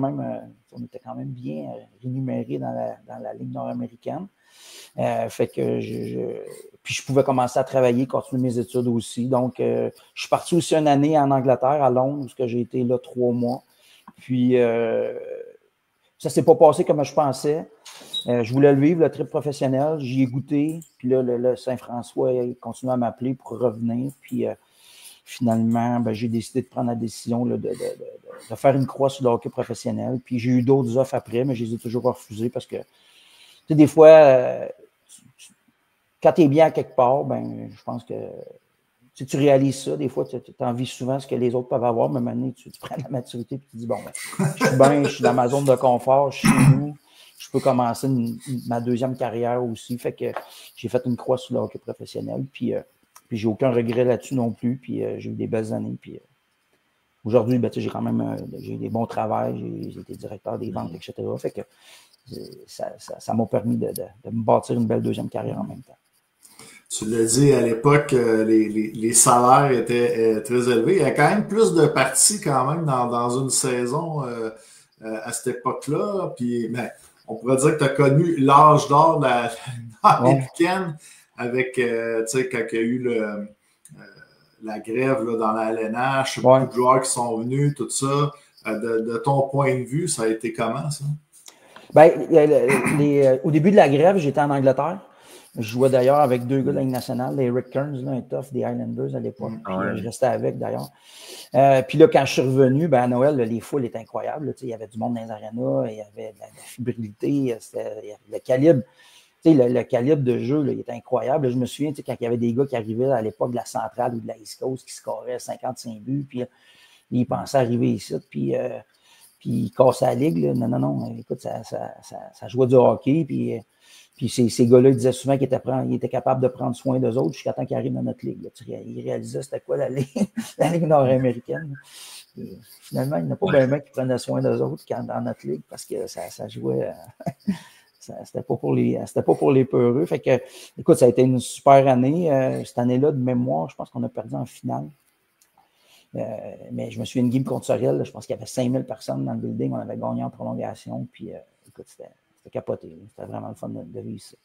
même bien rémunérés dans la Ligue nord-américaine. Fait que puis je pouvais commencer à travailler, continuer mes études aussi. Donc, je suis parti aussi une année en Angleterre, à Londres, où j'ai été là 3 mois. Puis, ça ne s'est pas passé comme je pensais. Je voulais le vivre, le trip professionnel. J'y ai goûté. Puis là, le Saint-François, il continue à m'appeler pour revenir. Puis, finalement, ben, j'ai décidé de prendre la décision là, de faire une croix sur le hockey professionnel. Puis, j'ai eu d'autres offres après, mais je les ai toujours refusées parce que, tu sais, des fois, quand tu es bien à quelque part, ben, je pense que tu réalises ça. Des fois, tu envies souvent ce que les autres peuvent avoir, mais maintenant, tu prends la maturité et tu te dis, bon, ben, je suis bien, je suis dans ma zone de confort, je suis chez nous, je peux commencer ma deuxième carrière aussi. Fait que j'ai fait une croix sur le hockey professionnel, puis j'ai aucun regret là-dessus non plus, puis j'ai eu des belles années, puis aujourd'hui, ben, j'ai quand même j'ai eu des bons travails, j'ai été directeur des ventes, etc. Fait que ça m'a permis de me bâtir une belle deuxième carrière en même temps. Tu l'as dit, à l'époque, les salaires étaient très élevés. Il y a quand même plus de parties quand même dans une saison à cette époque-là. Puis, ben, on pourrait dire que tu as connu l'âge d'or de la américaine avec, tu sais, quand il y a eu la grève là, dans la LNH, beaucoup de joueurs qui sont venus, tout ça. De ton point de vue, ça a été comment, ça? Ben, au début de la grève, j'étais en Angleterre. Je jouais d'ailleurs avec 2 gars de la Ligue nationale, les Rick Kearns, là, un tough des Highlanders à l'époque. Je restais avec d'ailleurs. Puis là, quand je suis revenu, ben, à Noël, là, les foules étaient incroyables. Là, il y avait du monde dans les arénas, il y avait de la fébrilité, le calibre. Le calibre de jeu là, il était incroyable. Là, je me souviens quand il y avait des gars qui arrivaient à l'époque de la centrale ou de la East Coast qui scoraient 55 buts, puis ils pensaient arriver ici, puis ils cassaient la ligue. Là. Non. Écoute, ça jouait du hockey, puis ces gars-là, ils disaient souvent qu'ils étaient capables de prendre soin d'eux autres jusqu'à temps qu'ils arrivent dans notre ligue. Là. Ils réalisaient c'était quoi la ligue nord-américaine. Et finalement, il n'y en a pas bien qui prenaient soin d'eux autres dans notre ligue parce que ça jouait. C'était pas pour les peureux. Fait que, écoute, ça a été une super année. Cette année-là, de mémoire, je pense qu'on a perdu en finale. Mais je me souviens une game contre Sorel. Je pense qu'il y avait 5000 personnes dans le building. On avait gagné en prolongation. Puis, écoute, c'était capoté. C'était vraiment le fun de vivre ça.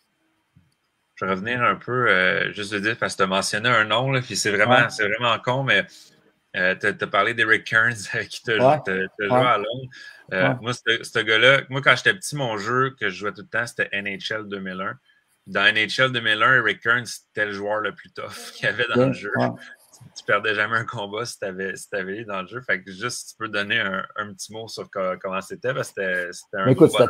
Je vais revenir un peu, juste de dire, parce que tu as mentionné un nom, là, puis c'est vraiment con, mais tu as parlé d'Eric Kearns qui t'a joué à Londres. Moi, ce gars-là, quand j'étais petit, mon jeu que je jouais tout le temps, c'était NHL 2001. Dans NHL 2001, Eric Kearns, c'était le joueur le plus tough qu'il y avait dans le jeu. Tu perdais jamais un combat si tu avais dans le jeu. Fait que juste, si tu peux donner un petit mot sur comment c'était, parce que c'était un. Écoute, c'était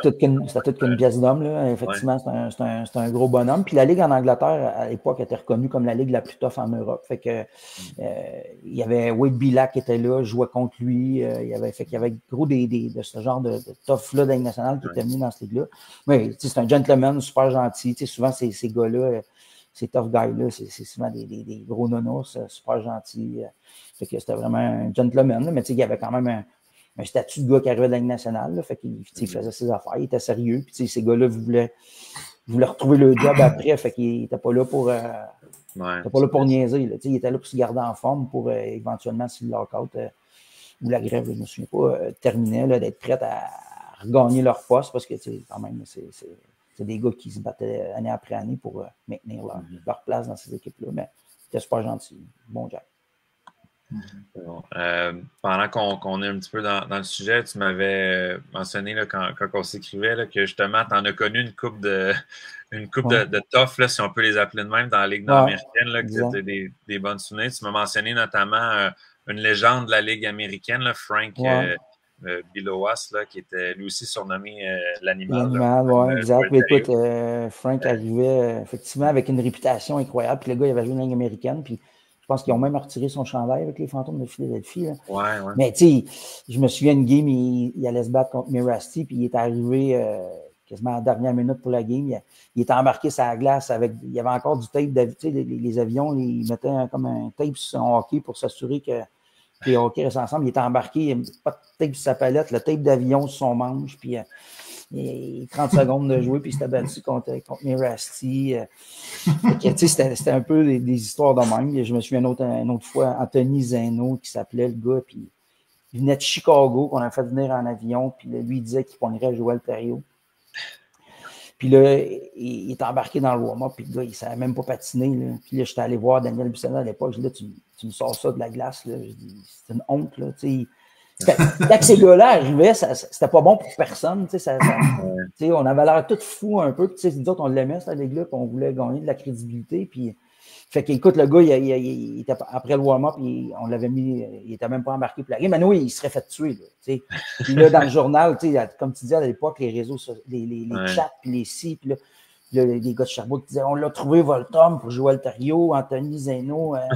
toute qu'une pièce d'homme, là. Effectivement, c'est un gros bonhomme. Puis la Ligue en Angleterre, à l'époque, était reconnue comme la Ligue la plus tough en Europe. Fait que il y avait Wade Billack qui était là, je jouais contre lui. Il y avait gros de ce genre de tough-là de la Ligue nationale qui était venu dans cette Ligue-là. Mais c'est un gentleman super gentil. Souvent, ces gars-là. Ces tough guys-là, c'est souvent des gros nonos, super gentils. Fait que c'était vraiment un gentleman, mais il y avait quand même un statut de gars qui arrivait de la Ligue nationale. Là, fait qu'il faisait ses affaires, il était sérieux. Puis ces gars-là voulaient retrouver le job après. Fait qu'il n'était pas là pour niaiser. Là, il était là pour se garder en forme pour éventuellement, si le lockout ou la grève, je ne me souviens pas, terminait, d'être prêt à regagner leur poste parce que quand même, c'est des gars qui se battaient année après année pour maintenir leur place dans ces équipes-là. Mais c'était super gentil. Bon job. Bon, pendant qu'on est un petit peu dans le sujet, tu m'avais mentionné là, quand on s'écrivait là, que justement, tu en as connu une coupe de tough, là, si on peut les appeler de même, dans la Ligue nord-américaine, là, que tu as des bonnes souvenirs. Tu m'as mentionné notamment une légende de la Ligue américaine, là, Frank Bilowas, là, qui était lui aussi surnommé l'animal. L'animal, oui, exact. Écoute, Frank arrivait effectivement avec une réputation incroyable. Puis le gars, il avait joué une Ligue américaine. Puis je pense qu'ils ont même retiré son chandail avec les Fantômes de Philadelphie. Là. Ouais. Mais tu sais, je me souviens une game, il allait se battre contre Mirasty, puis il est arrivé quasiment à la dernière minute pour la game. Il était embarqué sur la glace avec. Il y avait encore du tape. Tu sais, les avions, ils mettaient comme un tape sur son hockey pour s'assurer que les hockey restent ensemble. Il était embarqué, il n'y avait pas de tape sur sa palette, le tape d'avion sur son manche, puis 30 secondes de jouer, puis il s'était battu contre Mirasty. C'était un peu des histoires de même. Je me souviens une autre fois, Anthony Zeno, qui s'appelait le gars, puis il venait de Chicago, qu'on a fait venir en avion, puis là, lui, il disait qu'il pognerait Joël Thériault. Puis là, il est embarqué dans le warm-up, puis le gars, il ne savait même pas patiner. Là. Puis là, j'étais allé voir Daniel Bussonnet à l'époque. Je dis, là, tu me sors ça de la glace. Là. Je dis, c'est une honte. Là. Quand ces gars-là arrivaient, c'était pas bon pour personne. On avait l'air tout fou un peu. Nous autres, on l'aimait, cette ligue-là, puis on voulait gagner de la crédibilité. Puis, fait qu'écoute, le gars, il était, après le warm-up, on l'avait mis, il était même pas embarqué pour la game. Mais nous, il serait fait tuer. Là, puis là, dans le journal, comme tu disais à l'époque, les réseaux, les chats, puis les si, puis là, les gars de Sherbrooke disaient, on l'a trouvé Voltom pour Joël Thériault, Anthony Zeno, un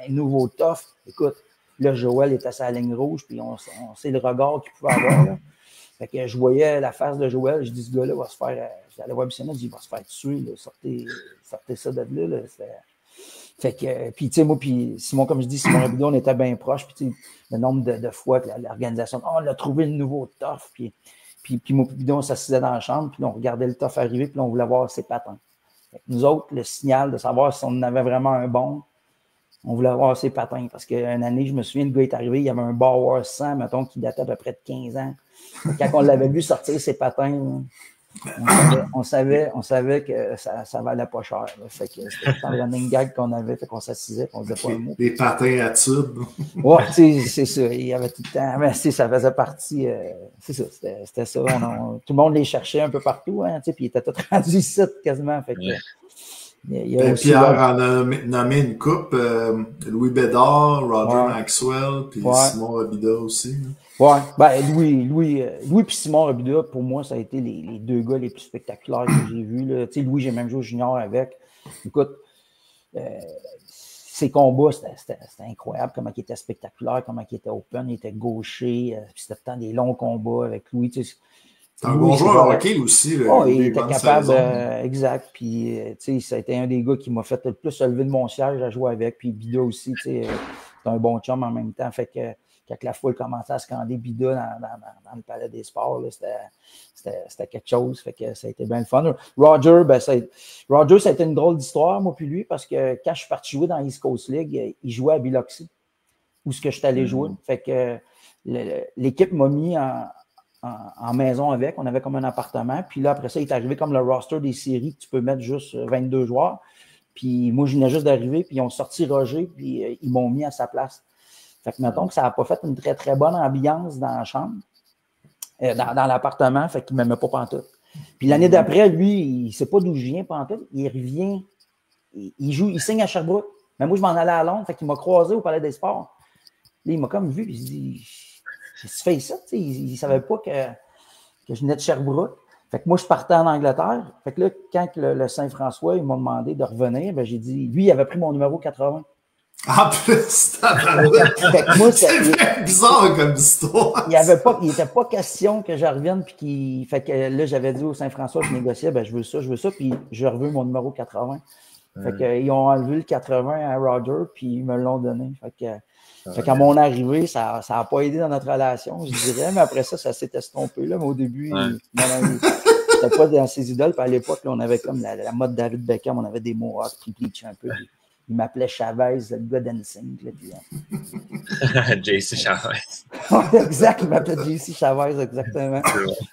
nouveau tough. Écoute, là, Joël était à sa ligne rouge, puis on sait le regard qu'il pouvait avoir. Là. Fait que je voyais la face de Joël, je dis, ce gars-là va se faire. J'allais voir Bissonnette, je dis, il va se faire tuer, là, sortez ça de là. Fait que, puis tu sais, moi, puis Simon, comme je dis, Simon Robidoux, on était bien proches, puis tu sais, le nombre de fois que l'organisation, on a trouvé le nouveau tough, puis moi, puis Bidon, on s'assisait dans la chambre, puis on regardait le tough arriver, puis on voulait voir ses patins. Fait que nous autres, le signal de savoir si on avait vraiment un bon, on voulait voir ses patins, parce qu'une année, je me souviens, le gars est arrivé, il y avait un Bauer 100, mettons, qui datait à peu près de 15 ans. Quand on l'avait vu sortir ses patins, on savait que ça valait pas cher. Là. Fait que c'était un running gag qu'on avait, fait qu'on s'assisait, qu'on disait pas un mot. Des patins à tube. Ouais, c'est ça. Il y avait tout le temps. Mais ça faisait partie. C'est ça. C'était ça. Tout le monde les cherchait un peu partout, hein, puis ils étaient tous rendus ici quasiment. Fait que, Pierre en a nommé une coupe. Louis Bédard, Roger Maxwell, puis Simon Robidoux aussi. Ouais, Louis et Simon Robidoux, pour moi, ça a été les deux gars les plus spectaculaires que j'ai vus. Là. Louis, j'ai même joué au junior avec. Écoute, ses combats, c'était incroyable, comment il était spectaculaire, comment il était open, il était gaucher. C'était tant des longs combats avec Louis. C'est un bon joueur de hockey aussi. Il était capable, exact. Puis, ça a été un des gars qui m'a fait le plus se lever de mon siège à jouer avec. Puis Bida aussi, c'est un bon chum en même temps. Fait que quand la foule commençait à scander Bida dans le Palais des Sports, c'était quelque chose. Fait que ça a été bien le fun. Roger, ça a été une drôle d'histoire, moi puis lui, parce que quand je suis parti jouer dans l'East Coast League, il jouait à Biloxi, où ce que je suis allé jouer. Fait que l'équipe m'a mis en maison avec. On avait comme un appartement. Puis là, après ça, il est arrivé comme le roster des séries que tu peux mettre juste 22 joueurs. Puis moi, je venais juste d'arriver. Puis ils ont sorti Roger. Puis ils m'ont mis à sa place. Fait que mettons que ça n'a pas fait une très, très bonne ambiance dans la chambre, dans l'appartement. Fait qu'il ne m'aimait pas pantoute. Puis l'année d'après, lui, il ne sait pas d'où je viens pantoute. Il revient. Il signe à Sherbrooke. Mais moi, je m'en allais à Londres. Fait qu'il m'a croisé au Palais des Sports. Là, il m'a comme vu. Puis il se dit... Tu fais ça, il ne savait pas que je venais de Sherbrooke. Fait que moi, je partais en Angleterre. Fait que là, quand le Saint-François, ils m'ont demandé de revenir, j'ai dit, lui, il avait pris mon numéro 80. En plus, c'est bizarre comme histoire. Il n'était pas question que je revienne. Fait que là, j'avais dit au Saint-François, je négociais, je veux ça, puis je reveux mon numéro 80. Fait qu'ils ont enlevé le 80 à Roger, puis ils me l'ont donné. Fait qu'à mon arrivée, ça n'a pas aidé dans notre relation, je dirais, mais après ça s'est estompé. Là. Mais au début, c'était pas dans ses idoles. Puis à l'époque, là, on avait comme la mode David Beckham, on avait des mohawks qui bleachaient un peu. Il m'appelait Chavez, le gars d'Ensing. JC Chavez. Exact, il m'appelait JC Chavez, exactement.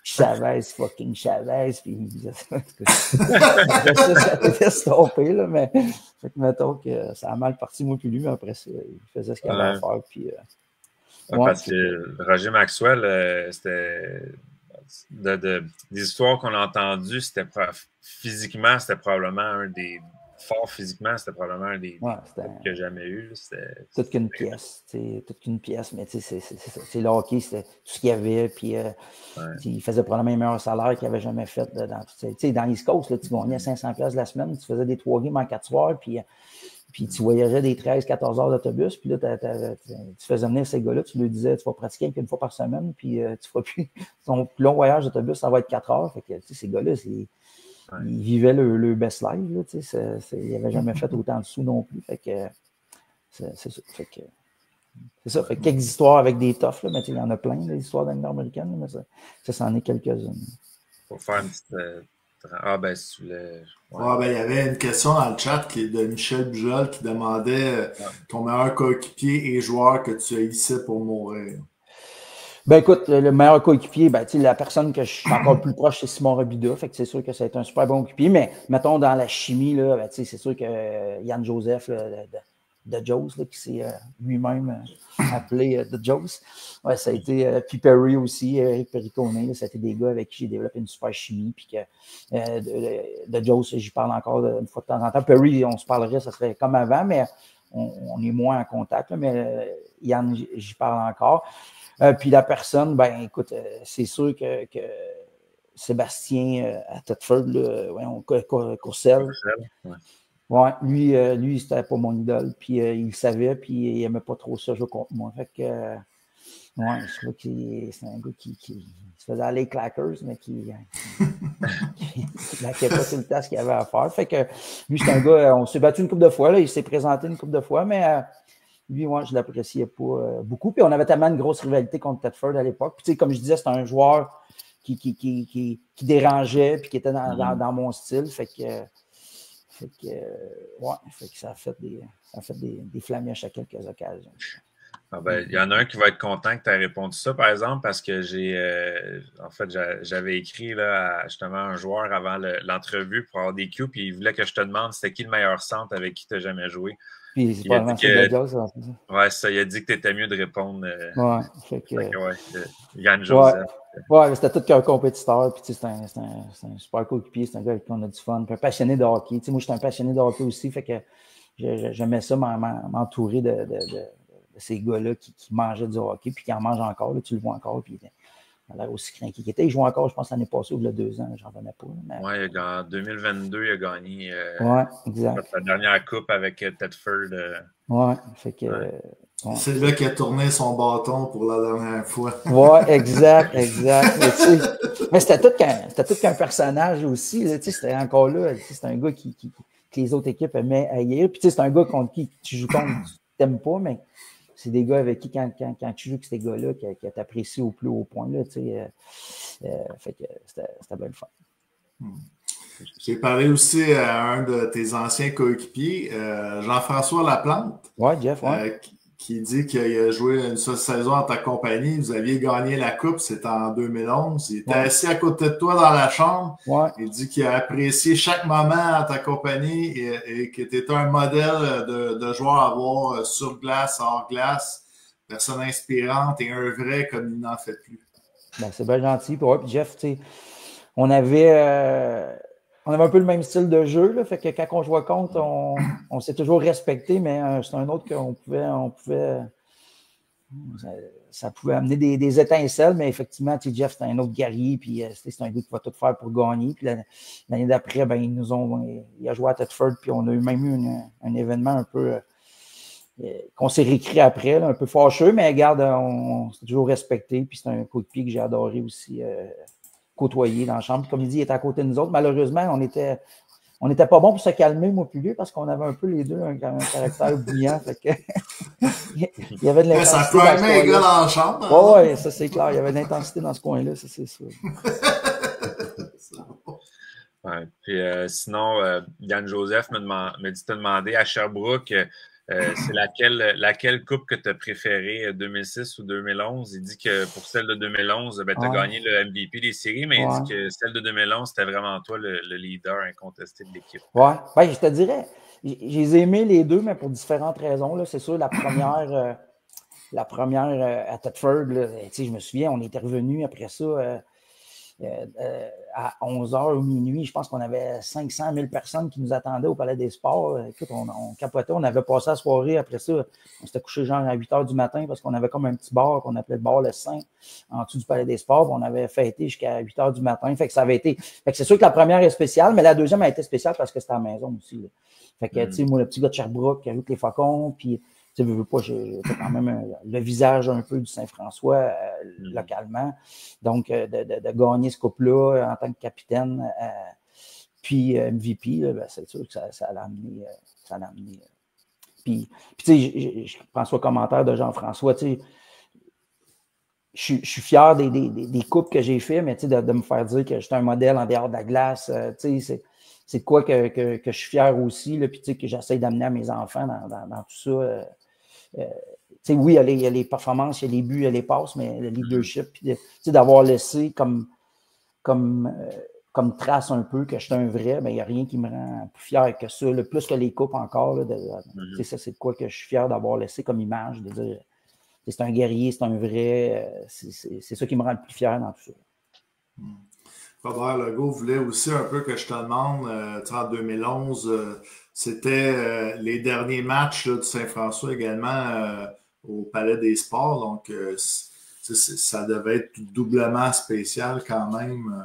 Chavez, fucking Chavez. Puis il me disait ça. Ça s'est estompé, là, mais fait que mettons que ça a mal parti, moi puis lui, mais après ça, il faisait ce qu'il avait à faire. Puis, parce que Roger Maxwell, c'était des histoires qu'on a entendues, physiquement, c'était probablement un des. Fort physiquement, c'était probablement un des que j'ai jamais eu. Toute qu'une pièce. Mais c'est le hockey, c'était tout ce qu'il y avait. Puis il faisait probablement les meilleurs salaires qu'il avait jamais fait. Dans l'East Coast, là, tu gagnais 500$ la semaine, tu faisais des 3 games en 4 soirs. Puis Puis tu voyageais des 13-14 heures d'autobus, puis là, tu faisais venir ces gars-là, tu leur disais, tu vas pratiquer une fois par semaine, puis tu feras plus ton plus long voyage d'autobus, ça va être 4 heures. Fait que, ces gars-là, ils vivaient le best life, là, ils n'avaient jamais fait autant de sous non plus. Fait que c'est ça. C'est ça. Fait que quelques histoires avec des toughs, là, mais il y en a plein, des histoires d'américaines, mais ça c'en est quelques-unes. Pour faire une petite. Si tu voulais. Il y avait une question dans le chat de Michel Bujol qui demandait ton meilleur coéquipier et joueur que tu haïssais pour mourir. Ben écoute, le meilleur coéquipier, la personne que je suis encore plus proche, c'est Simon Robida. Fait que c'est sûr que ça a été un super bon coéquipier, mais mettons dans la chimie, là, c'est sûr que Yann Joseph là, de Joes, là, qui s'est lui-même appelé The Joes. Ouais, ça a été puis Perry aussi, Eric Perricone, ça a été des gars avec qui j'ai développé une super chimie. Puis que de Joes, j'y parle encore une fois de temps en temps. Perry, on se parlerait, ça serait comme avant, mais on est moins en contact. Là, mais Yann, j'y parle encore. Puis la personne, écoute, c'est sûr que Sébastien à Thetford, Courcelle. Ouais, lui c'était pas mon idole. Puis il le savait, puis il aimait pas trop ça jouer contre moi. Fait que, je crois que c'est un gars qui se faisait aller clackers, mais qui n'avait pas tout le temps ce qu'il avait à faire. Fait que lui, c'est un gars, on s'est battu une couple de fois, là, il s'est présenté une couple de fois, mais lui, moi, je l'appréciais pas beaucoup. Puis on avait tellement une grosse rivalité contre Thetford à l'époque. Puis comme je disais, c'était un joueur qui dérangeait, puis qui était dans mon style. Fait que ça a fait des flamèches à quelques occasions. Il y en a un qui va être content que tu aies répondu ça, par exemple, parce que j'avais écrit là, justement un joueur avant l'entrevue pour avoir des cues, puis il voulait que je te demande c'était qui le meilleur centre avec qui tu n'as jamais joué. Puis c'est pas vraiment ça. Ouais, ça, il a dit que tu étais mieux de répondre. Yann Joseph. Ouais, c'était tout qu'un compétiteur. Puis c'est un super coéquipier, c'est un gars avec qui on a du fun. Puis un passionné de hockey. Moi, je suis un passionné de hockey aussi. Fait que j'aimais ça m'entourer de ces gars-là qui mangeaient du hockey, puis qui en mangent encore. Là, tu le vois encore. Puis il a l'air aussi craqué qu'il était. Il joue encore, je pense, l'année passée ou il y a 2 ans. J'en revenais pas. Oui, en 2022, il a gagné exact. la dernière coupe avec Thetford. Fait que. C'est là qu'il a tourné son bâton pour la dernière fois. Oui, exact. Mais c'était tout qu'un personnage aussi. C'était encore là. C'était un gars que les autres équipes aimaient haïr. Puis c'est un gars contre qui tu joues contre, tu t'aimes pas, mais c'est des gars avec qui, quand tu joues avec ces gars-là, qui t'apprécient au plus haut point. Là, fait que c'était bien le fun. J'ai parlé aussi à un de tes anciens coéquipiers, Jean-François Laplante. Oui, Jeff, qui dit qu'il a joué une seule saison en ta compagnie. Vous aviez gagné la coupe, c'était en 2011. Il était assis à côté de toi dans la chambre. Ouais. Il dit qu'il a apprécié chaque moment en ta compagnie et que tu étais un modèle de joueur à voir sur glace, hors glace, personne inspirante et un vrai comme il n'en fait plus. C'est bien gentil. Puis Jeff, on avait un peu le même style de jeu, là, fait que quand on jouait contre, on s'est toujours respecté, mais c'est un autre qu'on pouvait ça pouvait amener des étincelles, mais effectivement, Jeff, c'était un autre guerrier, puis c'est un gars qui va tout faire pour gagner. Puis l'année d'après, il a joué à Thetford, puis on a même eu un événement un peu qu'on s'est réécrit après, là, un peu fâcheux, mais regarde, on s'est toujours respecté, puis c'est un coéquipier que j'ai adoré aussi. Côtoyer dans la chambre. Comme il dit, il était à côté de nous autres. Malheureusement, on n'était pas bon pour se calmer, moi plus lui, parce qu'on avait un peu les deux un caractère bouillant. Fait que il y avait de l'intensité. Ça peut aimer un gars dans la chambre. Oui, ça c'est clair. Il y avait de l'intensité dans ce coin-là, ça c'est sûr. Puis sinon, Yann Joseph me dit de te demander à Sherbrooke, c'est laquelle coupe que tu as préférée, 2006 ou 2011? Il dit que pour celle de 2011, tu as gagné le MVP des séries, mais il dit que celle de 2011, c'était vraiment toi le leader incontesté de l'équipe. Oui, je te dirais, j'ai aimé les deux, mais pour différentes raisons. Là. C'est sûr, la première à Thetford, là, je me souviens, on était revenu après ça. à 11h ou minuit, je pense qu'on avait 500 000 personnes qui nous attendaient au Palais des Sports. Écoute, on capotait, on avait passé la soirée après ça. On s'était couché genre à 8h du matin parce qu'on avait comme un petit bar qu'on appelait le bar Le Saint en dessous du Palais des Sports. On avait fêté jusqu'à 8h du matin. Fait que ça avait été. Fait que c'est sûr que la première est spéciale, mais la deuxième a été spéciale parce que c'était à la maison aussi. Là. Fait que, tu sais, moi, le petit gars de Sherbrooke qui a vu les Faucons, puis tu sais, veux pas, j'ai quand même le visage un peu du Saint-François localement. Donc, de gagner ce couple-là en tant que capitaine, puis MVP, là, ben, c'est sûr que ça l'a amené. Puis tu sais, je prends soit commentaire de Jean-François, tu sais, je suis fier des coupes que j'ai fait, mais tu sais, de me faire dire que j'étais un modèle en dehors de la glace, tu sais, c'est de quoi que je suis fier aussi, là, puis tu sais, que j'essaie d'amener à mes enfants dans tout ça. Tu sais, oui, il y a les performances, il y a les buts, il y a les passes, mais le leadership, puis d'avoir laissé comme trace un peu que je suis un vrai, ben, il n'y a rien qui me rend plus fier que ça. Le plus que les coupes encore, là, ça, c'est de quoi que je suis fier d'avoir laissé comme image, de dire c'est un guerrier, c'est un vrai. C'est ça qui me rend le plus fier dans tout ça. Robert Legault voulait aussi un peu que je te demande, en 2011, c'était les derniers matchs là, du Saint-François également au Palais des Sports, donc ça devait être doublement spécial quand même.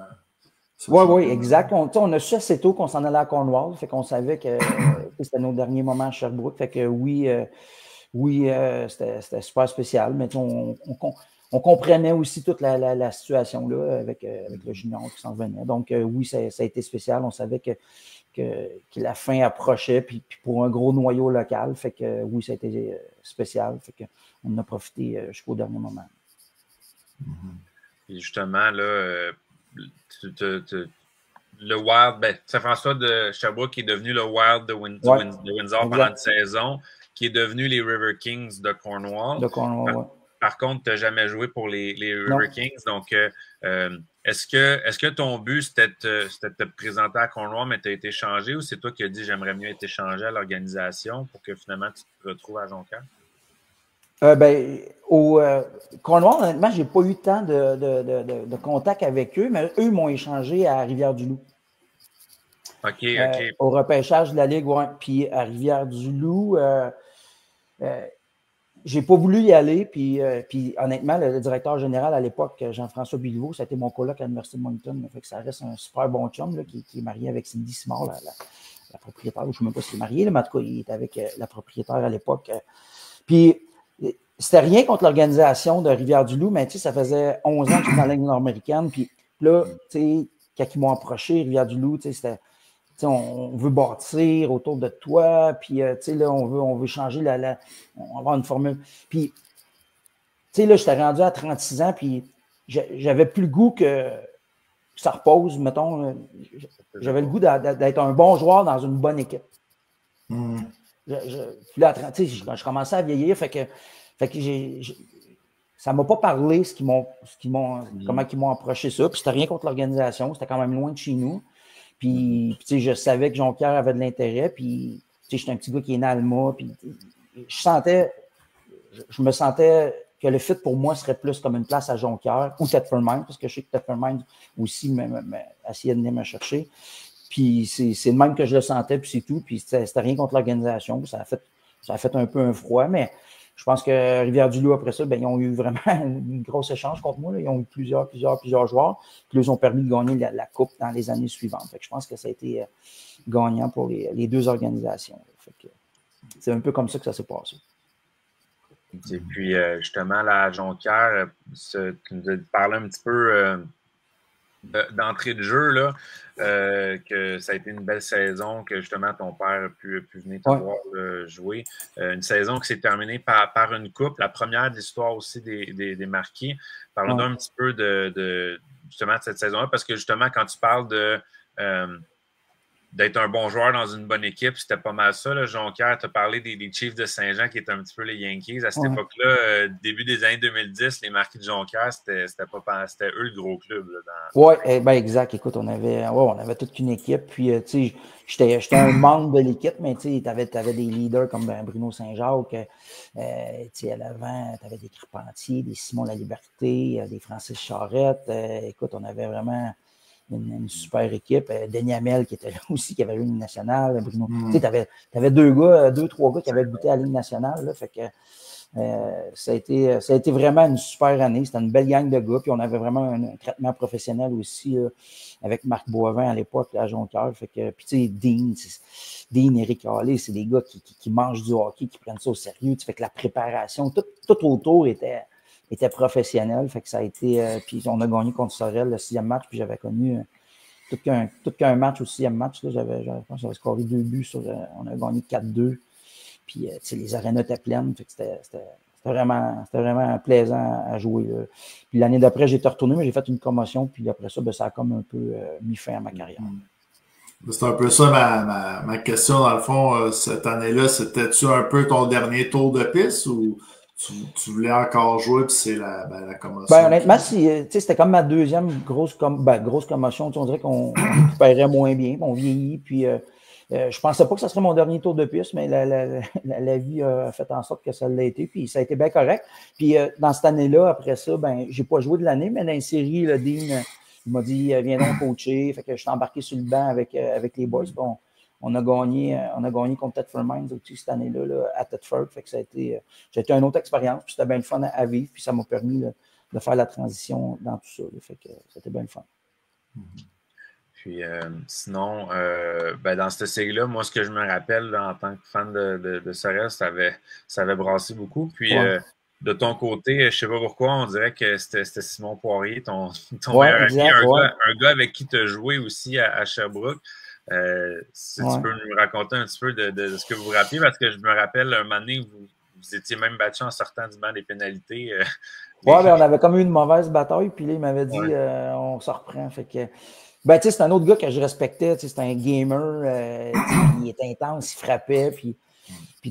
Oui, exact. On a su assez tôt qu'on s'en allait à Cornwall, fait qu'on savait que c'était nos derniers moments à Sherbrooke, fait que oui, c'était super spécial, mais on comprenait aussi toute la situation là avec le junior qui s'en venait. Donc, oui, ça a été spécial. On savait que la fin approchait, puis pour un gros noyau local. Fait que oui, ça a été spécial. Fait qu'on en a profité jusqu'au dernier moment. Et justement, là, le Wild, Saint-François de Sherbrooke qui est devenu le Wild de Windsor pendant une saison, qui est devenu les River Kings de Cornwall. Par contre, tu n'as jamais joué pour les River Kings. Donc, est-ce que ton but, c'était de te présenter à Cornwall, mais tu as été changé, ou c'est toi qui as dit j'aimerais mieux être échangé à l'organisation pour que finalement tu te retrouves à Jonquière? Au Cornwall, honnêtement, je n'ai pas eu tant de contact avec eux, mais eux m'ont échangé à Rivière-du-Loup. OK. Au repêchage de la Ligue, ouais. Puis à Rivière-du-Loup, j'ai pas voulu y aller, puis honnêtement, le directeur général à l'époque, Jean-François Bilvaux, ça a été mon coloc à l'Université de Moncton, fait que ça reste un super bon chum là, qui est marié avec Cindy Simard, la propriétaire, je ne sais même pas s'il est marié, là, mais en tout cas, il était avec la propriétaire à l'époque. Puis, c'était rien contre l'organisation de Rivière-du-Loup, mais ça faisait 11 ans que j'étais dans la Ligue nord-américaine, puis là, quand ils m'ont approché, Rivière-du-Loup, c'était on veut bâtir autour de toi, puis là, on veut changer on va avoir une formule. Puis, là, j'étais rendu à 36 ans, puis j'avais plus le goût que ça repose, mettons. J'avais le goût d'être un bon joueur dans une bonne équipe. Puis là, je commençais à vieillir, fait que ça ne m'a pas parlé comment ils m'ont approché ça. Puis c'était rien contre l'organisation, c'était quand même loin de chez nous. Puis, je savais que Jonquière avait de l'intérêt, puis, j'étais un petit gars qui est né à Alma, puis je me sentais que le fit pour moi serait plus comme une place à Jonquière ou Thetford Mines, parce que je sais que Thetford Mines aussi essayait de venir me chercher. Puis, c'est le même que je le sentais, puis c'est tout. Puis, c'était rien contre l'organisation. Ça a fait un peu un froid, mais je pense que Rivière-du-Loup, après ça, ils ont eu vraiment une grosse échange contre moi. Là. Ils ont eu plusieurs joueurs. Puis, ils ont permis de gagner la Coupe dans les années suivantes. Fait que je pense que ça a été gagnant pour les deux organisations. Fait que c'est un peu comme ça que ça s'est passé. Et puis, justement, la Jonquière, tu nous parlais un petit peu d'entrée de jeu, là, que ça a été une belle saison, que justement ton père a pu venir te voir jouer. Une saison qui s'est terminée par une coupe, la première de l'histoire aussi des Marquis. Parlons-nous un petit peu justement de cette saison-là, parce que justement, quand tu parles d'être un bon joueur dans une bonne équipe. C'était pas mal ça. Là. Jonquière, tu as parlé des Chiefs de Saint-Jean qui étaient un petit peu les Yankees. À cette époque-là, début des années 2010, les Marquis de Jonquière, c'était eux le gros club. Oui, ben exact. Écoute, on avait toute une équipe. Puis, tu sais, j'étais un membre de l'équipe, mais tu avais des leaders comme Bruno Saint-Jacques. Tu sais, à l'avant, tu avais des Carpentier, des Simon Laliberté, des Francis Charette. Écoute, on avait vraiment une super équipe. Denis Hamel qui était là aussi, qui avait eu une nationale. Bruno. Tu sais, tu avais trois gars qui avaient goûté à la Ligue nationale. Là, fait que ça a été vraiment une super année. C'était une belle gang de gars. Puis on avait vraiment un traitement professionnel aussi là, avec Marc Boivin à l'époque à Jonquière. Fait que, puis tu sais, Dean, Éric Hallé, c'est des gars qui mangent du hockey, qui prennent ça au sérieux. Tu fais que la préparation, tout autour était professionnel. Fait que ça a été. Puis on a gagné contre Sorel le 6e match. Puis j'avais connu tout qu'un match au 6e match. Là, je pense que j'avais scoré 2 buts. On a gagné 4-2. Puis les arénas étaient pleines. Fait que c'était vraiment plaisant à jouer. Là. Puis l'année d'après, j'ai été retourné, mais j'ai fait une promotion. Puis après ça, ça a comme un peu mis fin à ma carrière. C'est un peu ça ma question, dans le fond. Cette année-là, c'était-tu un peu ton dernier tour de piste ou tu voulais encore jouer puis c'est la commotion? Honnêtement, c'était comme ma deuxième grosse commotion. On dirait qu'on récupérait moins bien, on vieillit. Puis je pensais pas que ce serait mon dernier tour de piste, mais la vie a fait en sorte que ça l'a été. Puis ça a été bien correct. Puis dans cette année-là, après ça, j'ai pas joué de l'année, mais dans une série, le Dean il m'a dit viens donc coacher. Fait que je suis embarqué sur le banc avec les boys. Bon, on a gagné contre Thetford Mines aussi cette année-là là, à Thetford. Fait que ça a été une autre expérience. Puis c'était bien le fun à vivre. Puis ça m'a permis là, de faire la transition dans tout ça. Là. Fait que c'était bien le fun. Puis sinon, dans cette série-là, moi, ce que je me rappelle là, en tant que fan de Sorel, ça avait brassé beaucoup. Puis de ton côté, je ne sais pas pourquoi, on dirait que c'était Simon Poirier, ton meilleur ami, un gars avec qui tu as joué aussi à Sherbrooke. Si tu peux nous raconter un petit peu de ce que vous vous rappelez, parce que je me rappelle un moment donné, vous étiez même battu en sortant du banc des pénalités. On avait comme eu une mauvaise bataille, puis là, il m'avait dit on se reprend. Fait que, c'est un autre gars que je respectais, c'était un gamer, il était intense, il frappait, puis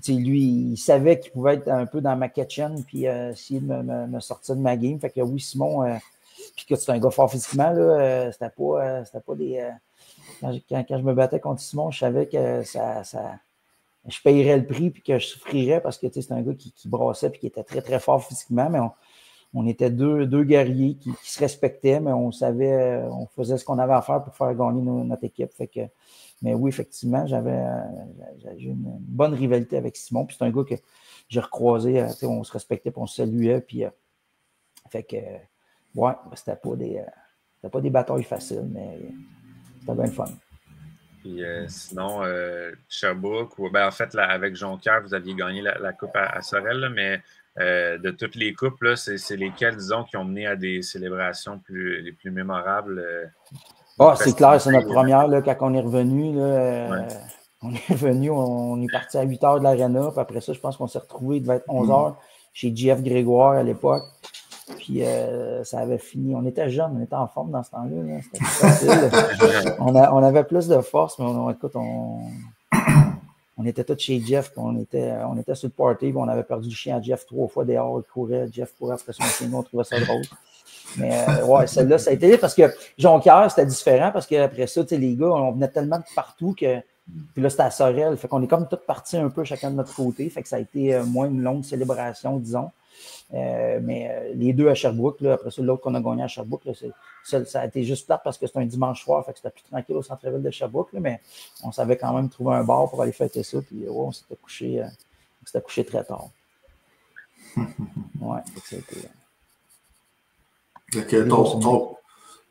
lui, il savait qu'il pouvait être un peu dans ma kitchen, puis essayer de me sortir de ma game. Fait que oui, Simon, puis que c'est un gars fort physiquement, là, c'était pas des. Quand je me battais contre Simon, je savais que je payerais le prix puis que je souffrirais parce que c'est un gars qui brassait puis qui était très, très fort physiquement, mais on était deux guerriers qui se respectaient, mais on savait, on faisait ce qu'on avait à faire pour faire gagner notre équipe. Fait que, mais oui, effectivement, j'ai une bonne rivalité avec Simon. Puis c'est un gars que j'ai recroisé, on se respectait puis on se saluait. Puis, fait que, c'était pas des batailles faciles, mais c'était bien le fun. Puis sinon, Sherbrooke, en fait, là, avec Jonquière, vous aviez gagné la coupe à Sorel, là, mais de toutes les coupes, là, c'est lesquelles, disons, qui ont mené à des célébrations les plus mémorables? C'est clair, c'est notre première, là, quand on est revenu. Là, on est revenu, on est parti à 8 h de l'aréna, puis après ça, je pense qu'on s'est retrouvés, il devait être 11 h chez JF Grégoire à l'époque. Puis ça avait fini. On était jeunes, on était en forme dans ce temps-là. Là. C'était plus facile. On avait plus de force, mais on était tous chez Jeff. On était sur le party. On avait perdu le chien à Jeff 3 fois dehors. Il courait. Jeff courait après son chien. On trouvait ça drôle. Mais celle-là, ça a été parce que Jonquière, c'était différent parce qu'après ça, les gars, on venait tellement de partout que. Puis là, c'était à Sorel. Fait qu'on est comme tous partis un peu chacun de notre côté. Fait que ça a été moins une longue célébration, disons. Mais les deux à Sherbrooke, là, après ça, l'autre qu'on a gagné à Sherbrooke, là, ça a été juste plate parce que c'était un dimanche soir, fait que c'était plus tranquille au centre-ville de Sherbrooke, là, mais on savait quand même trouver un bar pour aller fêter ça, puis on s'était couché très tard.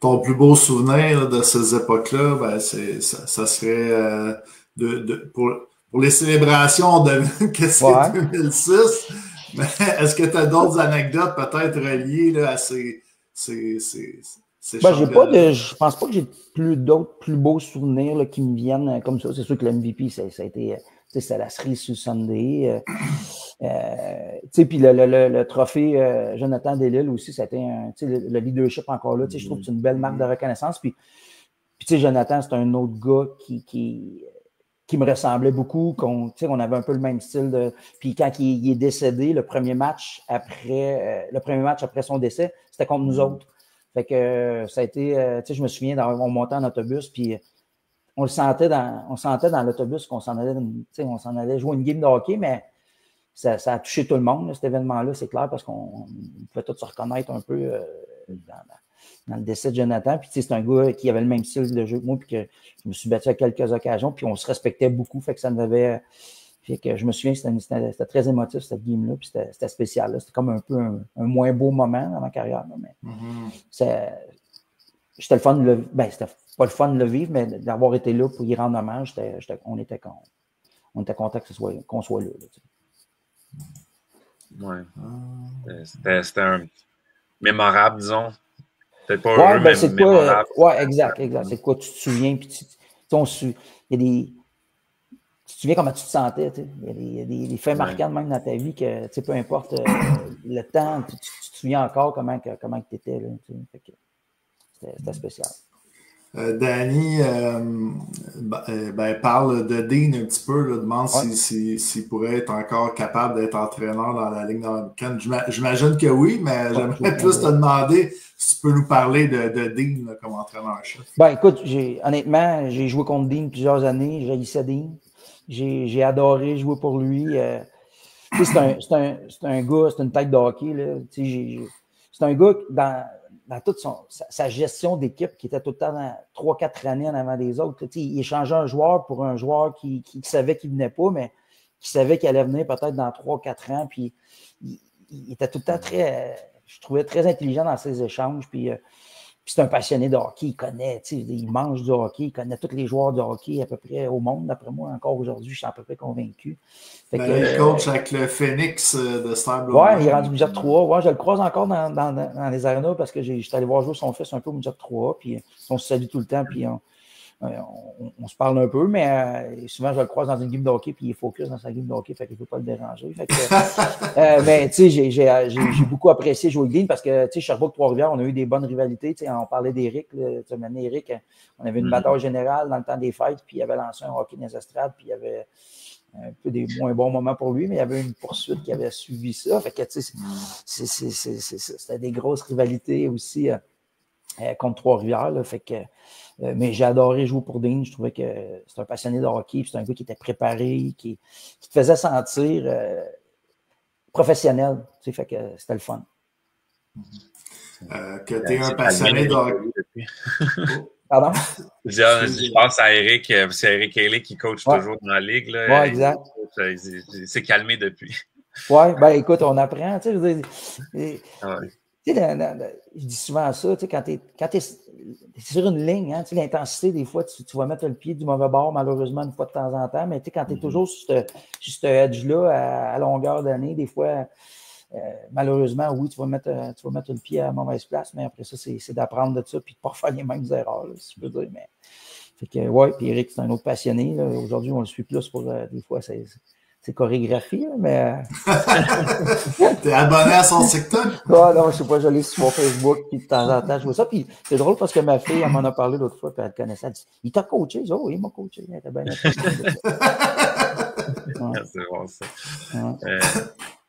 Ton plus beau souvenir de ces époques-là, ça serait pour les célébrations que c'est 2006. Mais est-ce que tu as d'autres anecdotes peut-être reliées là, à ces je pense pas que j'ai d'autres plus beaux souvenirs là, qui me viennent comme ça. C'est sûr que le MVP, ça a été c'était la cerise sur Sunday. Puis le trophée Jonathan Delisle aussi, ça a été le leadership encore là. Je trouve que c'est une belle marque de reconnaissance. Puis Puis, tu sais, Jonathan, c'est un autre gars qui me ressemblait beaucoup, qu'on avait un peu le même style. Puis quand il est décédé, le premier match après son décès, c'était contre nous autres. Fait que ça a été, je me souviens, on montait en autobus, puis on le sentait dans l'autobus qu'on s'en allait jouer une game de hockey, mais ça a touché tout le monde, là, cet événement-là, c'est clair, parce qu'on pouvait tous se reconnaître un peu dans le décès de Jonathan. Puis, c'est un gars qui avait le même style de jeu que moi, puis que je me suis battu à quelques occasions, puis on se respectait beaucoup, fait que ça nous avait... Fait que je me souviens que c'était très émotif, cette game-là, puis c'était spécial. Là. C'était comme un peu un moins beau moment dans ma carrière, là, mais c'était le fun de le... Ben, c'était pas le fun de le vivre, mais d'avoir été là pour y rendre hommage, on était content qu'on soit là. Oui. C'était un mémorable, disons. Peut-être pas heureux, mais mémorable. Exact. C'est quoi, tu te souviens, puis il y a des... Tu te souviens comment tu te sentais, tu sais. Il y a des faits marquants même dans ta vie que, tu sais, peu importe le temps, tu te souviens encore comment tu étais, là, tu sais. Fait que c'était spécial. Danny parle de Dean un petit peu, là, demande s'il pourrait être encore capable d'être entraîneur dans la Ligue nord-américaine. J'imagine que oui, mais j'aimerais plus te demander si tu peux nous parler de Dean là, comme entraîneur-chef. Ben écoute, honnêtement, j'ai joué contre Dean plusieurs années, j'haïssais Dean. J'ai adoré jouer pour lui. C'est un gars, c'est une tête de hockey. Là. C'est un gars dans toute sa gestion d'équipe qui était tout le temps dans 3-4 années en avant des autres. Il échangeait un joueur pour un joueur qui savait qu'il ne venait pas, mais qui savait qu'il allait venir peut-être dans 3-4 ans. Puis il était tout le temps je trouvais très intelligent dans ses échanges. Puis c'est un passionné de hockey, il connaît, il mange du hockey, il connaît tous les joueurs de hockey à peu près au monde, d'après moi, encore aujourd'hui, je suis à peu près convaincu. Il coach avec le Phoenix de Stable. Oui, il est rendu midget 3. Ouais, je le croise encore dans les arénas parce que j'étais allé voir jouer son fils un peu au midget 3, puis on se salue tout le temps, puis on se parle un peu, mais souvent je le croise dans une game de hockey, puis il est focus dans sa game de hockey, fait qu'il ne peut pas le déranger. Fait que, mais tu sais, j'ai beaucoup apprécié jouer avec Dean parce que, tu sais, Sherbrooke-Trois-Rivières, on a eu des bonnes rivalités. Tu sais, on parlait d'Éric, Éric, on avait une bataille générale dans le temps des fêtes, puis il avait lancé un hockey dans les estrades, puis il y avait un peu des moins bons moments pour lui, mais il y avait une poursuite qui avait suivi ça. Fait que, tu sais, c'était des grosses rivalités aussi contre Trois-Rivières. Là, fait que, mais j'ai adoré jouer pour Dean. Je trouvais que c'était un passionné de hockey, puis c'est un gars qui était préparé, qui te faisait sentir professionnel. Tu sais, fait que c'était le fun. Que tu es un passionné de hockey. Pardon? Je pense à Eric, c'est Eric Haley qui coach toujours dans la ligue. Oui, exact. Il s'est calmé depuis. Oui, ben écoute, on apprend. Tu sais, je dis souvent ça, tu sais, quand tu es sur une ligne, hein, tu sais, l'intensité, des fois, tu vas mettre le pied du mauvais bord, malheureusement, une fois de temps en temps, mais tu sais, quand tu es toujours sur ce edge-là, à longueur d'année, des fois, malheureusement, oui, tu vas mettre le pied à la mauvaise place, mais après ça, c'est d'apprendre de ça, puis de ne pas faire les mêmes erreurs, là, si je peux dire. Mais... Fait que, ouais, puis Eric, c'est un autre passionné. Aujourd'hui, on le suit plus pour, des fois, c'est chorégraphie, mais... T'es abonné à son TikTok? Non, je sais pas, j'allais sur mon Facebook, puis de temps en temps, je vois ça. Puis c'est drôle parce que ma fille, elle m'en a parlé l'autre fois, puis elle connaissait. Elle dit, il t'a coaché? Je dis, oh, il m'a coaché. Elle était bien C'est bon, ça.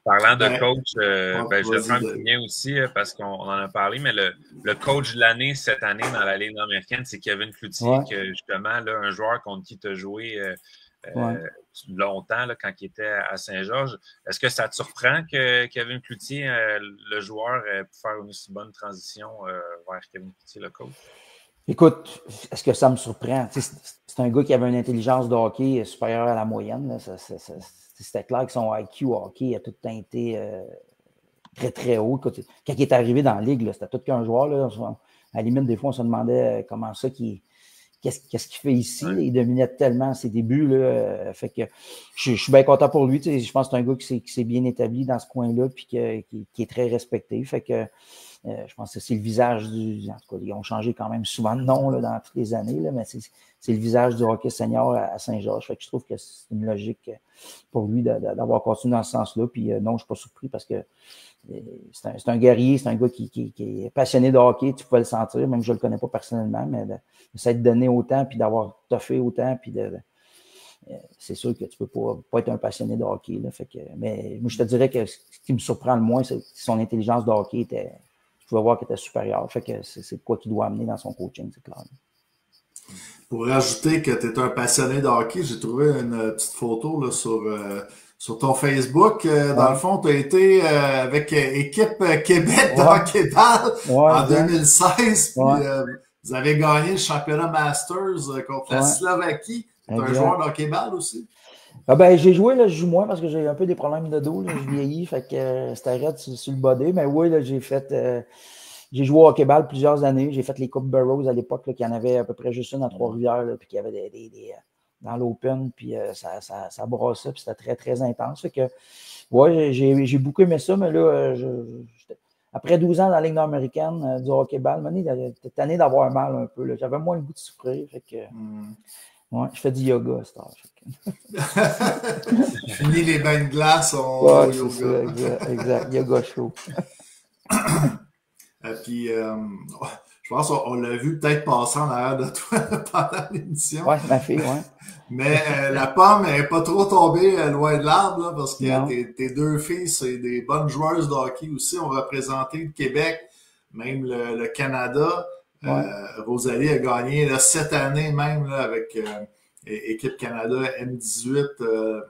Parlant de coach, je le prends bien aussi parce qu'on en a parlé, mais le coach de l'année cette année dans la Ligue nord-américaine, c'est Kevin Cloutier, que justement, là, un joueur contre qui tu as joué longtemps là, quand il était à Saint-Georges. Est-ce que ça te surprend que Kevin Cloutier, le joueur, puisse faire une aussi bonne transition vers Kevin Cloutier, le coach? Écoute, est-ce que ça me surprend? C'est un gars qui avait une intelligence de hockey supérieure à la moyenne. Là. C'était clair que son IQ hockey a tout le temps été très, très haut. Quand il est arrivé dans la ligue, c'était tout qu'un joueur. Là. À la limite, des fois, on se demandait comment ça qu'est-ce qu'il fait ici? Il dominait tellement ses débuts. Là, fait que je suis bien content pour lui. Je pense que c'est un gars qui s'est bien établi dans ce coin-là et qui est très respecté. Fait que je pense que c'est le visage du... En tout cas, ils ont changé quand même souvent de nom là, dans toutes les années, là, mais c'est le visage du hockey senior à Saint-Georges. Fait que je trouve que c'est une logique pour lui d'avoir continué dans ce sens-là. Puis non, je ne suis pas surpris parce que c'est un guerrier, c'est un gars qui est passionné de hockey, tu pouvais le sentir, même si je ne le connais pas personnellement, mais de s'être donné autant, puis d'avoir toffé autant, puis c'est sûr que tu ne peux pas être un passionné de hockey. Là, mais moi, je te dirais que ce qui me surprend le moins, c'est son intelligence de hockey je pouvais voir qu'elle était supérieure. Fait que c'est quoi qu'il doit amener dans son coaching, c'est clair. Pour rajouter que tu es un passionné de hockey, j'ai trouvé une petite photo là, sur ton Facebook. Dans le fond, tu as été avec équipe Québec de hockey-ball en 2016. Puis, vous avez gagné le championnat Masters contre la Slovaquie. Tu es un joueur de hockey-ball aussi? J'ai joué, là, je joue moins parce que j'ai un peu des problèmes de dos. Là, je vieillis, fait que c'était raide sur le body. Mais oui, là, j'ai joué au hockey-ball plusieurs années. J'ai fait les Coupes Burroughs à l'époque, qu'il y en avait à peu près juste une à Trois-Rivières, puis qu'il y avait dans l'Open, puis ça brassait, puis c'était très, très intense. Fait que, ouais, j'ai beaucoup aimé ça, mais là, après 12 ans dans la Ligue nord-américaine du hockey-ball, j'étais tanné d'avoir mal un peu. J'avais moins le goût de souffrir. Fait que, ouais, je fais du yoga à cette heure. Fini les bains de glace, yoga. Exact, yoga chaud. Puis, je pense qu'on l'a vu peut-être passer en arrière de toi pendant l'émission. Oui, ma fille, oui. Mais la pomme n'est pas trop tombée loin de l'arbre, là, parce que tes deux filles, c'est des bonnes joueuses de hockey aussi, ont représenté le Québec, même le Canada. Rosalie a gagné là, cette année même là, avec Équipe Canada M18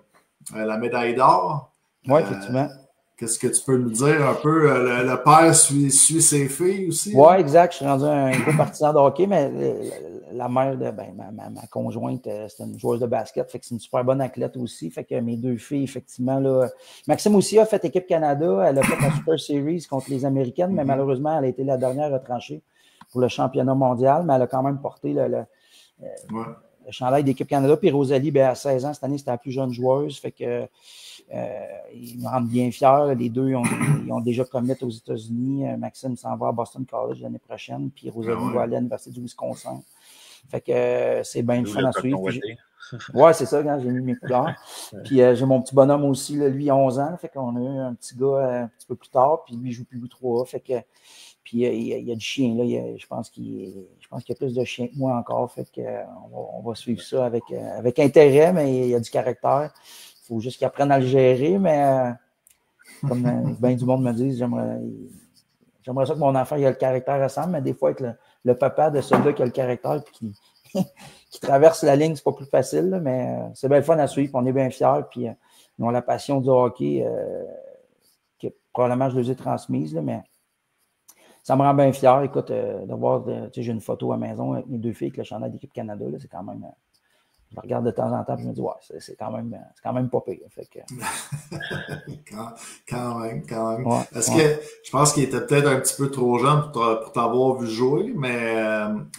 la médaille d'or. Oui, effectivement. Qu'est-ce que tu peux nous dire un peu? Le père suit ses filles aussi? Oui, exact. Je suis rendu un gros partisan de hockey, mais la mère de ma conjointe, c'est une joueuse de basket, fait que c'est une super bonne athlète aussi. Fait que mes deux filles, effectivement, là. Maxime aussi a fait Équipe Canada. Elle a fait la Super Series contre les Américaines, mais malheureusement, elle a été la dernière retranchée pour le championnat mondial, mais elle a quand même porté le chandail d'Équipe Canada. Puis Rosalie, à 16 ans, cette année, c'était la plus jeune joueuse. Fait que ils me rendent bien fiers. Les deux, ils ont déjà commit aux États-Unis. Maxime s'en va à Boston College l'année prochaine. Puis Rosalie va aller à l'Université du Wisconsin. Fait que c'est bien le fun à suivre. Oui, c'est ça, quand j'ai mis mes couleurs. Puis j'ai mon petit bonhomme aussi, là, lui, il a 11 ans. Fait qu'on a eu un petit gars un petit peu plus tard. Puis lui, il joue plus Louis 3. Fait que puis il y a du chien, là. Je pense qu'il y a plus de chiens que moi encore. Fait que on va suivre ça avec intérêt, mais il y a du caractère. Il faut juste qu'il apprenne à le gérer, mais comme bien du monde me dit, j'aimerais ça que mon enfant ait le caractère ensemble, mais des fois, être le papa de celui-là qui a le caractère et qui traverse la ligne, c'est pas plus facile, là, mais c'est bien le fun à suivre, on est bien fiers, puis ils ont la passion du hockey que probablement je les ai transmises, là, mais ça me rend bien fier, écoute, de voir, j'ai une photo à la maison avec mes deux filles avec le chandail d'Équipe Canada, là, c'est quand même... je regarde de temps en temps et je me dis, ouais, c'est quand même pas pire. Fait que... quand même. Ouais, est-ce que je pense qu'il était peut-être un petit peu trop jeune pour t'avoir vu jouer, mais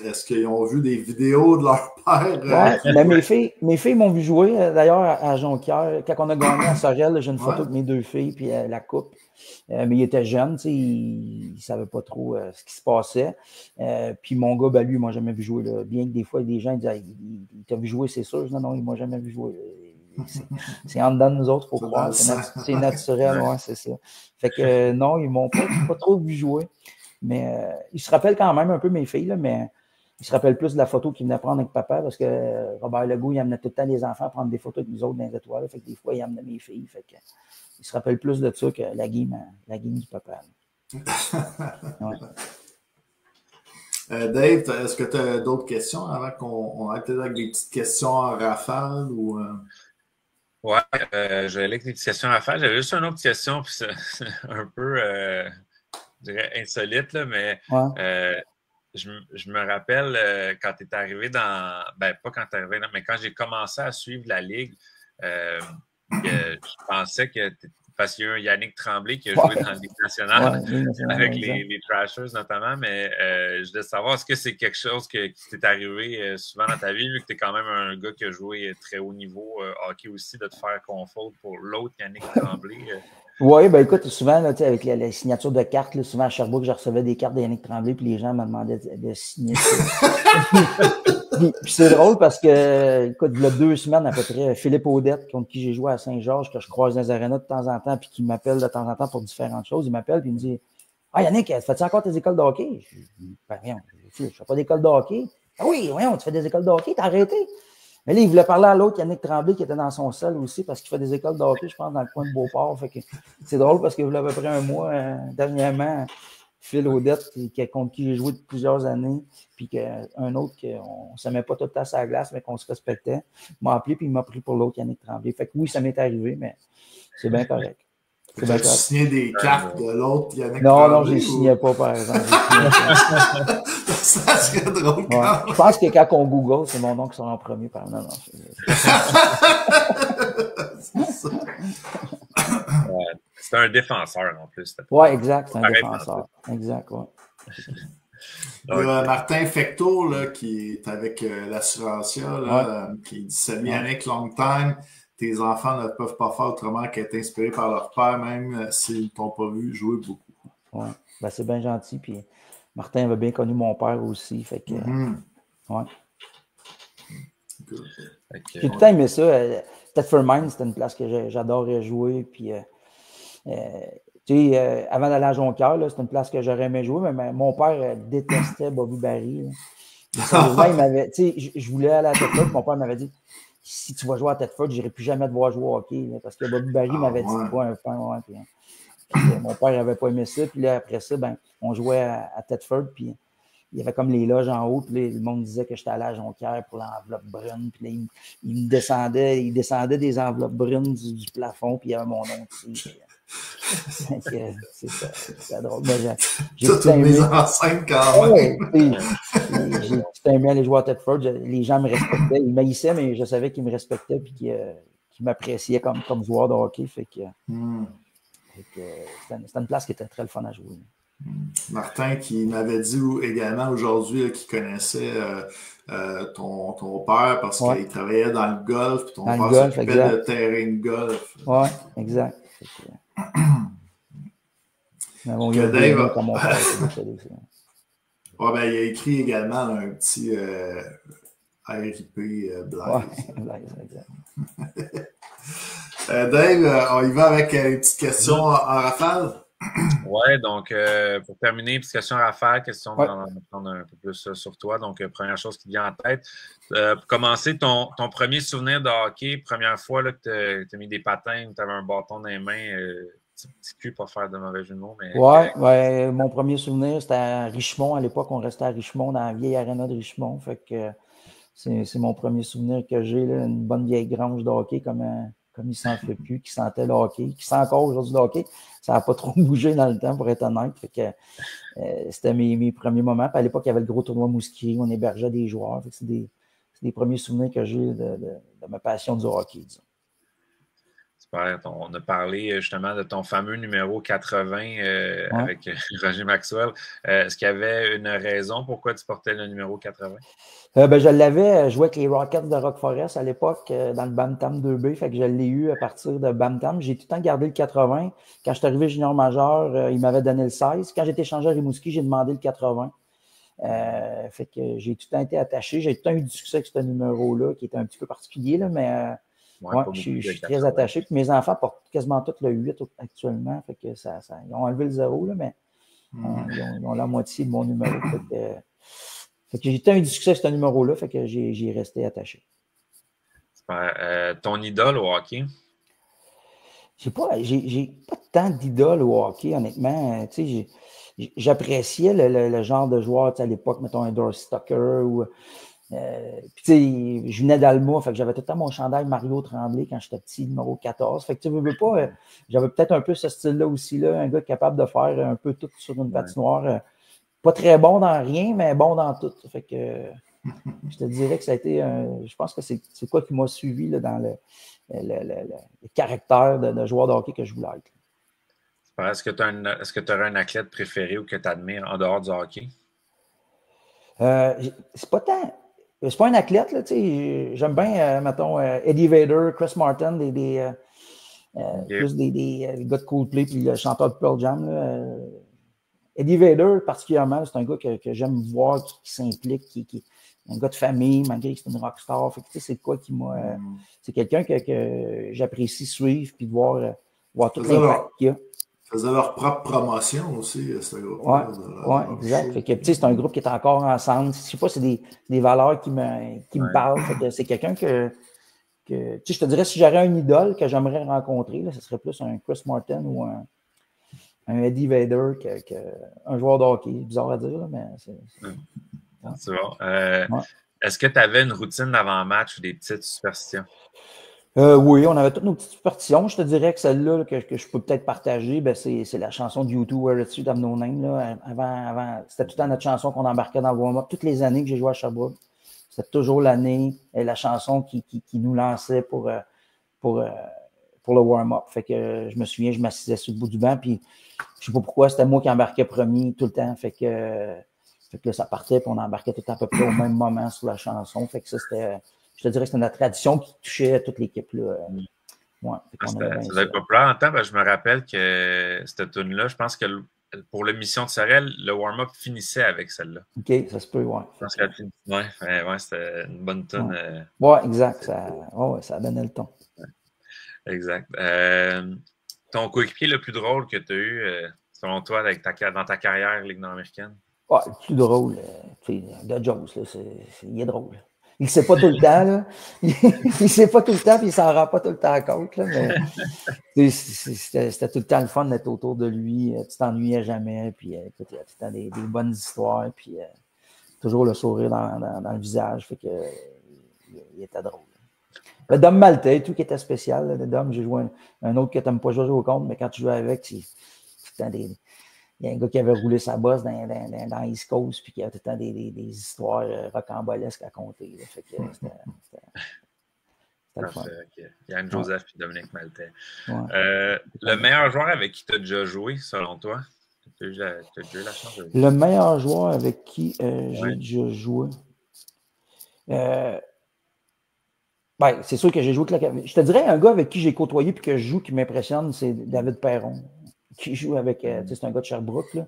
est-ce qu'ils ont vu des vidéos de leur père? Ouais, mais mes filles m'ont vu jouer. D'ailleurs, à Jonquière, quand on a gagné à Sorel, j'ai une photo de mes deux filles puis la coupe. Mais il était jeune, il ne savait pas trop ce qui se passait. Puis mon gars, lui, il ne m'a jamais vu jouer. Là. Bien que des fois, des gens disent il t'a vu jouer, c'est sûr. Non, il ne m'a jamais vu jouer. C'est en dedans de nous autres, il faut croire. C'est naturel, ouais, c'est ça. Fait que non, ils ne m'ont pas trop vu jouer. Mais ils se rappellent quand même un peu mes filles, là, mais ils se rappellent plus de la photo qu'ils venaient prendre avec papa parce que Robert Legault, il amenait tout le temps les enfants à prendre des photos avec nous autres dans les étoiles. Fait que des fois, il amenait mes filles. Fait que il se rappelle plus de ça que la game du papa. Ouais. Dave, est-ce que tu as d'autres questions avant qu'on aille peut-être avec des petites questions en rafale? Ou, Ouais, je vais aller avec des petites questions en rafale. J'avais juste une autre question, puis c'est un peu, je dirais, insolite, là, mais je me rappelle quand tu es arrivé dans... Ben, pas quand tu es arrivé, mais quand j'ai commencé à suivre la Ligue, je pensais que... Parce qu'il y a un Yannick Tremblay qui a joué dans la Ligue nationale avec les Trashers notamment, mais je voulais savoir, est-ce que c'est quelque chose qui t'est arrivé souvent dans ta vie, vu que tu es quand même un gars qui a joué très haut niveau hockey aussi, de te faire confondre pour l'autre Yannick Tremblay? Oui, ben écoute, souvent, là, avec la signature de cartes, là, souvent à Sherbrooke, je recevais des cartes de Yannick Tremblay, puis les gens me demandaient de signer ça. Puis c'est drôle parce que, écoute, il y a 2 semaines à peu près, Philippe Audette, contre qui j'ai joué à Saint-Georges, que je croise dans les arénas de temps en temps, puis qui m'appelle de temps en temps pour différentes choses, il m'appelle puis il me dit « Ah, Yannick, fais-tu encore tes écoles de hockey? » Je dis « Ben, rien, je ne fais pas d'école de hockey. »« Ah oui, voyons, tu fais des écoles de hockey, t'as arrêté. » Mais là, il voulait parler à l'autre, Yannick Tremblay, qui était dans son sol aussi, parce qu'il fait des écoles de hockey, je pense, dans le coin de Beauport. Fait que c'est drôle parce qu'il y a à peu près un mois, dernièrement, Phil Audette, contre qui j'ai joué depuis plusieurs années, puis un autre qu'on ne s'aimait pas tout le temps sur la glace, mais qu'on se respectait, m'a appelé, puis il m'a pris pour l'autre, Yannick Tremblay. Fait que oui, ça m'est arrivé, mais c'est bien correct. Tu as signé des cartes de l'autre, Yannick Non, Tremblay, non, je ne les signais pas, par exemple. Ça serait drôle quand même. Je pense que quand on Google, c'est mon nom qui sera en premier. Non, non. C'est ça. C'est un défenseur en plus. Oui, exact, c'est un défenseur. Exact, oui. Il y a Martin Fecteau là, qui est avec l'Assurantia, là, qui dit « Salut Yannick, long time. Tes enfants ne peuvent pas faire autrement qu'être inspirés par leur père, même s'ils ne t'ont pas vu jouer beaucoup. » Oui, ben, c'est bien gentil. Puis Martin avait bien connu mon père aussi. Fait que, ouais. J'ai tout le temps aimé ça. Thetford Mines, c'était une place que j'adorais jouer. Puis, avant d'aller à Jonquière, c'était une place que j'aurais aimé jouer, mais mon père détestait Bobby Barry. Il m'avait, je voulais aller à Thetford, mon père m'avait dit si tu vas jouer à Thetford, je n'irai plus jamais te voir jouer au hockey. Là, parce que Bobby Barry m'avait dit pas un fan. Ouais, puis, mon père n'avait pas aimé ça. Puis là, après ça, on jouait à Thetford. Puis il y avait comme les loges en haut. Puis là, le monde disait que j'étais allé à Jonquière pour l'enveloppe brune. Puis là, il descendait des enveloppes brunes du plafond. Puis il y avait mon nom dessus. C'est ça. C'est drôle. J'ai toute une mise en scène quand même. J'ai tout aimé aller jouer à Thetford. Les gens me respectaient. Ils m'haïssaient, mais je savais qu'ils me respectaient et qu'ils m'appréciaient comme joueur de hockey. Fait que, c'était une place qui était très le fun à jouer. Martin qui m'avait dit également aujourd'hui qu'il connaissait ton père parce qu'il travaillait dans le golf, puis ton père s'occupait de terrain de golf. Oui, exact. Il a écrit également un petit RIP Blaise. Blaise, exact. Dave, on y va avec une petite question en rafale. Oui, donc pour terminer, petite question rafale, question d'en prendre un peu plus sur toi. Donc, première chose qui vient en tête. Pour commencer, ton premier souvenir de hockey, première fois là, que tu as mis des patins, tu avais un bâton dans les mains, petit cul pour faire de mauvais jeu de mots. Oui, mon premier souvenir, c'était à Richmond. À l'époque, on restait à Richmond, dans la vieille aréna de Richmond. Fait que c'est mon premier souvenir que j'ai, là, une bonne vieille grange de hockey comme il s'en fait plus, qui sentait le hockey, qui sent encore aujourd'hui le hockey. Ça n'a pas trop bougé dans le temps, pour être honnête. Fait que, c'était mes premiers moments. Puis à l'époque, il y avait le gros tournoi Mouskier, on hébergeait des joueurs. Fait que c'est des premiers souvenirs que j'ai de ma passion du hockey, disons. Super. On a parlé justement de ton fameux numéro 80 avec Roger Maxwell. Est-ce qu'il y avait une raison pourquoi tu portais le numéro 80? Je l'avais joué avec les Rockets de Rock Forest à l'époque dans le Bantam 2B. Fait que je l'ai eu à partir de Bantam. J'ai tout le temps gardé le 80. Quand je suis arrivé junior majeur, il m'avait donné le 16. Quand j'étais échangé à Rimouski, j'ai demandé le 80. Fait que j'ai tout le temps été attaché. J'ai tout le temps eu du succès avec ce numéro-là qui était un petit peu particulier, là, mais je suis très attaché. Puis mes enfants portent quasiment tout le 8 actuellement. Fait que ils ont enlevé le 0, là, mais ils ont la moitié de mon numéro. Fait que j'ai tant eu du succès avec ce numéro-là, fait que j'ai resté attaché. Ton idole au hockey? J'ai pas tant d'idole au hockey, honnêtement. J'appréciais le genre de joueur à l'époque, mettons un Dorsey Tucker ou. Je venais d'Alma, fait que j'avais tout le temps mon chandail Mario Tremblay quand j'étais petit, numéro 14. Fait que tu veux pas, j'avais peut-être un peu ce style-là aussi, là, un gars capable de faire un peu tout sur une patinoire. Pas très bon dans rien, mais bon dans tout. Fait que je te dirais que ça a été je pense que c'est quoi qui m'a suivi là, dans le caractère de joueur de hockey que je voulais être. Est-ce que tu aurais un athlète préféré ou que tu admires en dehors du hockey? C'est pas tant. C'est pas un athlète, là, j'aime bien, mettons, Eddie Vedder, Chris Martin, plus des gars de Coldplay, puis le chanteur de Pearl Jam. Là, Eddie Vedder, particulièrement, c'est un gars que j'aime voir, qui s'implique, qui un gars de famille, malgré que c'est une rockstar. Fait que, c'est quoi qui m'a. C'est quelqu'un que j'apprécie suivre puis de voir tout l'impact qu'il y a. Ils faisaient leur propre promotion aussi, ce groupe. Oui, exact. Fait que, c'est un groupe qui est encore ensemble. Je sais pas, c'est des valeurs qui me parlent. Fait que c'est quelqu'un que je te dirais, si j'aurais un idole que j'aimerais rencontrer, là, ce serait plus un Chris Martin ou un Eddie Vedder qu'un joueur de hockey. C'est bizarre à dire, là, mais c'est bon. Est-ce que tu avais une routine d'avant-match ou des petites superstitions? Oui, on avait toutes nos petites superstitions. Je te dirais que celle-là que je peux peut-être partager, c'est la chanson de U2, Where It's You, Have No Name. Là. Avant, c'était tout le temps notre chanson qu'on embarquait dans le warm-up. Toutes les années que j'ai joué à Sherbrooke, c'était toujours l'année et la chanson qui nous lançait pour le warm-up. Fait que je me souviens, je m'assisais sur le bout du banc, puis je sais pas pourquoi, c'était moi qui embarquais premier tout le temps. Fait que là, ça partait, puis on embarquait tout à peu près au même moment sur la chanson. Fait que ça, c'était... Je te dirais que c'était notre tradition qui touchait toute l'équipe. Ouais, ça devait être populaire en temps. Je me rappelle que cette tune-là, je pense que pour l'émission de Sorel, le warm-up finissait avec celle-là. OK, ça se peut, ouais. Je pense qu'elle c'était une bonne tune. Ouais, exact. Ça donnait le ton. Ouais. Exact. Ton coéquipier le plus drôle que tu as eu, selon toi, dans ta carrière Ligue nord-américaine? Ouais, le plus drôle, de Jones, il est drôle. Il ne sait pas tout le temps, là. Il ne sait pas tout le temps, puis il ne s'en rend pas tout le temps compte, là, mais c'était tout le temps le fun d'être autour de lui. Tu t'ennuyais jamais, puis écoute, il y a tout le temps des bonnes histoires, puis toujours le sourire dans le visage, fait que il était drôle. Le Dom Maltais, tout qui était spécial, le Dom, j'ai joué un autre que tu n'aimes pas jouer au compte, mais quand tu joues avec, il y a un gars qui avait roulé sa bosse dans East Coast, puis qui avait tout le temps des histoires rocambolesques à compter. Là. Fait que c'était le fun. Yann Joseph et Dominique Maltais. Ouais. Le meilleur joueur avec qui tu as déjà joué, selon toi? Tu as déjà eu la chance de jouer? Le meilleur joueur avec qui j'ai déjà joué? C'est sûr que j'ai joué avec je te dirais un gars avec qui j'ai côtoyé et que je joue qui m'impressionne, c'est David Perron. Qui joue avec, c'est un gars de Sherbrooke, là.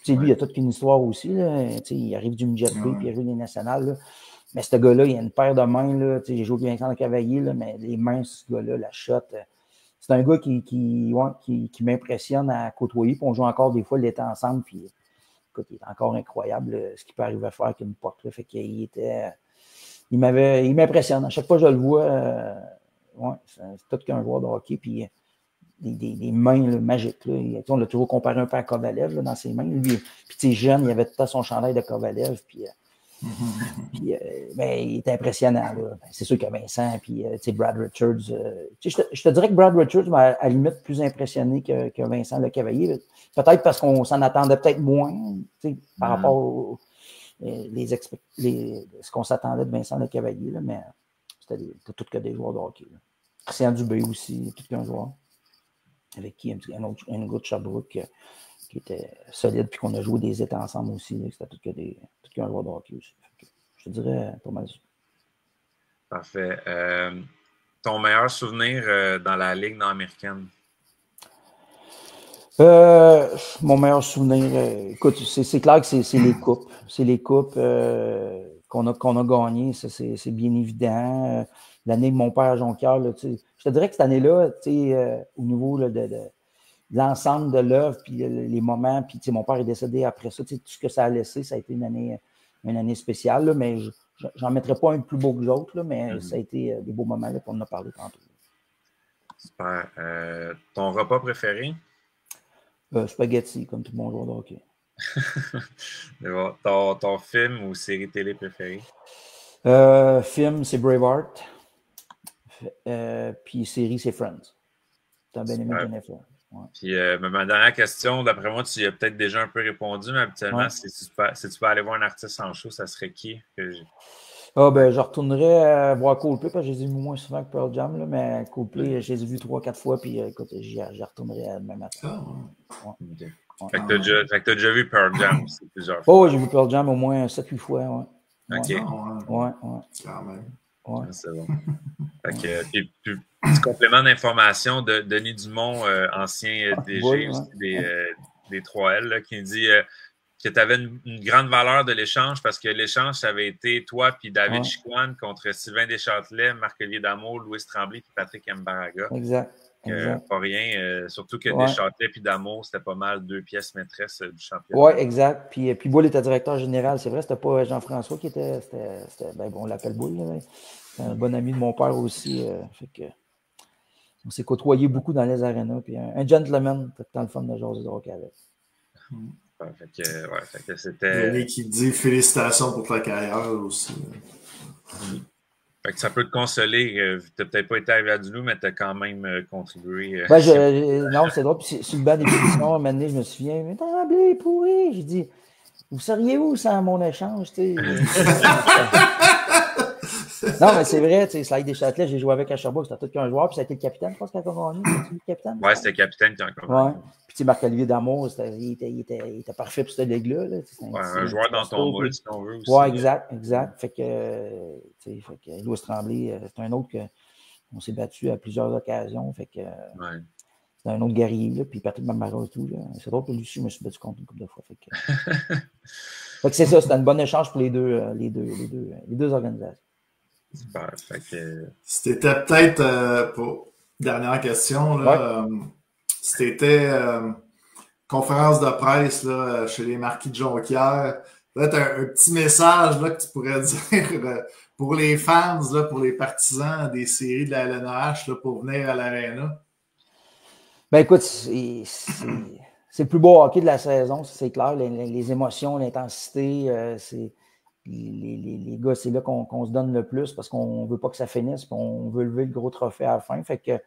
Lui, il a toute une histoire aussi, là. Il arrive du Midget B, puis il a joué des nationales, là. Mais ce gars-là, il a une paire de mains, là. J'ai joué avec Vincent Lecavalier, là, mais les mains, ce gars-là, la shot, c'est un gars qui m'impressionne à côtoyer, puis on joue encore des fois l'été ensemble, puis écoute, il est encore incroyable, ce qu'il peut arriver à faire avec une porte, là. Fait qu'il il m'impressionne. À chaque fois que je le vois, c'est tout qu'un joueur de hockey, puis des mains là, magiques. Là. On l'a toujours comparé un peu à Kovalev là, dans ses mains. Lui, puis jeune, il avait tout le temps son chandail de Kovalev. Puis, il était impressionnant. C'est sûr que Vincent, puis Brad Richards. Je te dirais que Brad Richards m'a à la limite plus impressionné que Vincent Lecavalier. Peut-être parce qu'on s'en attendait peut-être moins par rapport ce qu'on s'attendait de Vincent Lecavalier. Là, mais c'était tout que des joueurs de hockey. Là. Christian Dubé aussi, tout qu'un joueur. Avec qui un gars de Sherbrooke qui était solide, puis qu'on a joué des étés ensemble aussi. C'était tout qu'un joueur de hockey aussi. Je te dirais pas mal ça. Parfait. Ton meilleur souvenir dans la Ligue nord-américaine? Mon meilleur souvenir, écoute, c'est clair que c'est les coupes. C'est les coupes qu'on a gagnées, ça c'est bien évident. L'année de mon père à Jonquière, je te dirais que cette année-là, au niveau là, de l'ensemble de l'œuvre, puis les moments, puis mon père est décédé après ça, tout ce que ça a laissé, ça a été une année spéciale, là, mais j'en mettrais pas un plus beau que l'autre, mais ça a été des beaux moments, là, qu'on en a parlé tantôt. Super. Ton repas préféré? Spaghetti, comme tout le monde joueur de hockey. Bon. Ton film ou série télé préférée? Film, c'est Braveheart. Puis série, c'est Friends. T'as bien aimé Jennifer. Ouais. Puis ma dernière question, d'après moi, tu y as peut-être déjà un peu répondu, mais habituellement, si tu peux aller voir un artiste en show, ça serait qui? Je retournerais voir Coldplay, parce que je les ai vu moins souvent que Pearl Jam, là, mais Coldplay, je les ai vus 3-4 fois, puis écoute, j'y retournerais demain matin. Okay. Fait que t'as déjà vu Pearl Jam aussi plusieurs fois. Oh, j'ai vu Pearl Jam au moins 7-8 fois, ouais. OK. Ouais. Quand même. Ouais. C'est bon. Fait que, puis, petit complément d'information de Denis Dumont, ancien DG des 3L, là, qui dit que tu avais une grande valeur de l'échange parce que l'échange, ça avait été toi puis David Chicoine contre Sylvain Deschâtelet, Marc-Olivier Damour, Louis Tremblay puis Patrick Mbaraga. Exact. Pas rien. Surtout que Deschâtelet puis Damour, c'était pas mal 2 pièces maîtresses du championnat. Oui, exact. Puis Boule était directeur général. C'est vrai, c'était pas Jean-François qui était. Ben, bon, on l'appelle Boule. C'est un bon ami de mon père aussi. Fait que, on s'est côtoyé beaucoup dans les arénas. Puis un gentleman, c'était tant le fun de jaser de hockey avec. Fait que c'était. Il y a qui dit félicitations pour ta carrière aussi. Fait que ça peut te consoler. Tu n'as peut-être pas été arrivé à du loup, mais tu as quand même contribué. Non, c'est drôle. Puis sur le banc des pétitions, un moment donné, je me souviens, mais Tremblay, pourri. J'ai dit, vous seriez où sans mon échange, tu sais? Non, mais c'est vrai, tu sais, Slide Deschâtelet, j'ai joué avec à Sherbrooke, c'était tout qu'un joueur, puis ça a été le capitaine, je pense, qui a gagné. C'était le capitaine? Ouais, c'était le capitaine qui a gagné. Ouais. Puis, tu sais, Marc-Olivier Damour, il était parfait pour cette ligue-là. Un joueur dans ton moule, si on veut aussi. Ouais, exact. Fait que Louis Tremblay, c'est un autre qu'on s'est battu à plusieurs occasions. Fait que c'est un autre guerrier, là, puis Patrick Mamara et tout. C'est drôle que lui aussi, je me suis battu contre une couple de fois. Fait que c'est ça, c'était un bon échange pour les deux organisations. Super. C'était peut-être, pour dernière question, là, c'était conférence de presse là, chez les Marquis de Jonquière. Peut-être un petit message là, que tu pourrais dire pour les fans, là, pour les partisans des séries de la LNH là, pour venir à l'Arena. Ben écoute, c'est le plus beau hockey de la saison, c'est clair. Les émotions, l'intensité, c'est... Les gars, c'est là qu'on se donne le plus parce qu'on ne veut pas que ça finisse, puis on veut lever le gros trophée à la fin. Fait que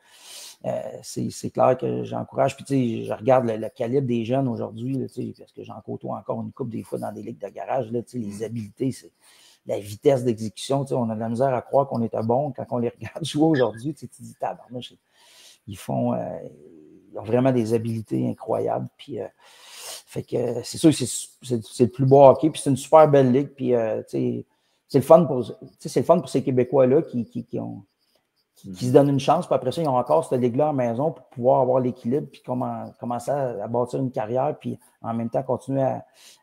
c'est clair que j'encourage. Puis, tu sais, je regarde le calibre des jeunes aujourd'hui, parce que j'en côtoie encore une couple des fois dans des ligues de garage. Là, les habiletés, la vitesse d'exécution. On a de la misère à croire qu'on était bon quand on les regarde jouer aujourd'hui. Tu dis, tabarnouche, ils ont vraiment des habiletés incroyables. Puis, fait que c'est sûr que c'est le plus beau hockey, puis c'est une super belle ligue, puis c'est le fun pour ces Québécois-là qui se donnent une chance, puis après ça, ils ont encore cette ligue-là en maison pour pouvoir avoir l'équilibre, puis commencer à bâtir une carrière, puis en même temps continuer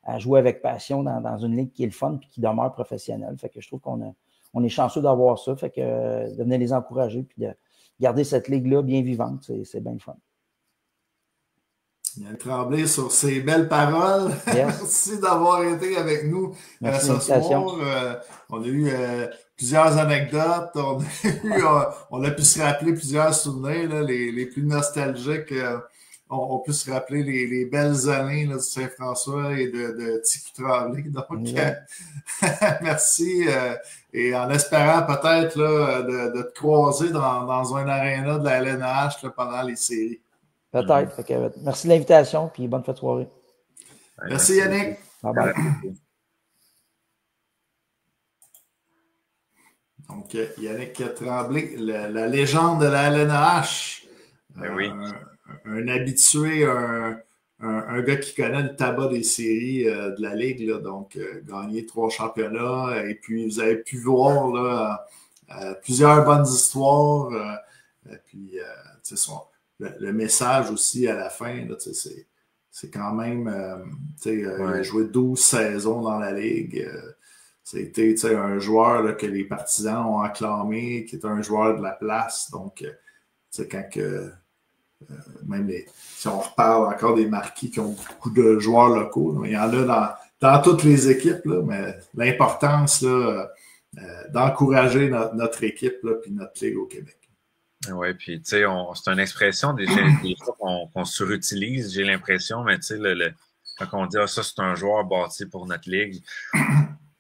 à jouer avec passion dans une ligue qui est le fun, puis qui demeure professionnelle. Fait que je trouve qu'on est chanceux d'avoir ça, fait que de venir les encourager, puis de garder cette ligue-là bien vivante, c'est bien le fun. Yann Tremblay sur ces belles paroles. Yes. Merci d'avoir été avec nous ce soir. On a eu plusieurs anecdotes. On a pu se rappeler plusieurs souvenirs, là, les plus nostalgiques. On peut se rappeler les belles années là, de Saint-François et de Tiki Tremblay. Donc, merci. Et en espérant peut-être là, de te croiser dans un aréna de la LNH là, pendant les séries. Peut-être. Merci de l'invitation, puis bonne fête de soirée. Merci Yannick. Bye-bye. Donc, Yannick Tremblay, la légende de la LNH. Oui. Un habitué, un gars qui connaît le tabac des séries de la Ligue. Là, donc, gagné 3 championnats. Et puis, vous avez pu voir là, plusieurs bonnes histoires. Puis, tu sais, le message aussi à la fin, là, c'est quand même, il a joué 12 saisons dans la Ligue. C'était un joueur là, que les partisans ont acclamé, qui est un joueur de la place. Donc, quand que, même si on reparle encore des Marquis qui ont beaucoup de joueurs locaux, là, il y en a dans toutes les équipes, là, mais l'importance d'encourager notre équipe et notre Ligue au Québec. Oui, puis tu sais, c'est une expression des fois qu'on surutilise, j'ai l'impression, mais tu sais, quand on dit ça, c'est un joueur bâti pour notre ligue.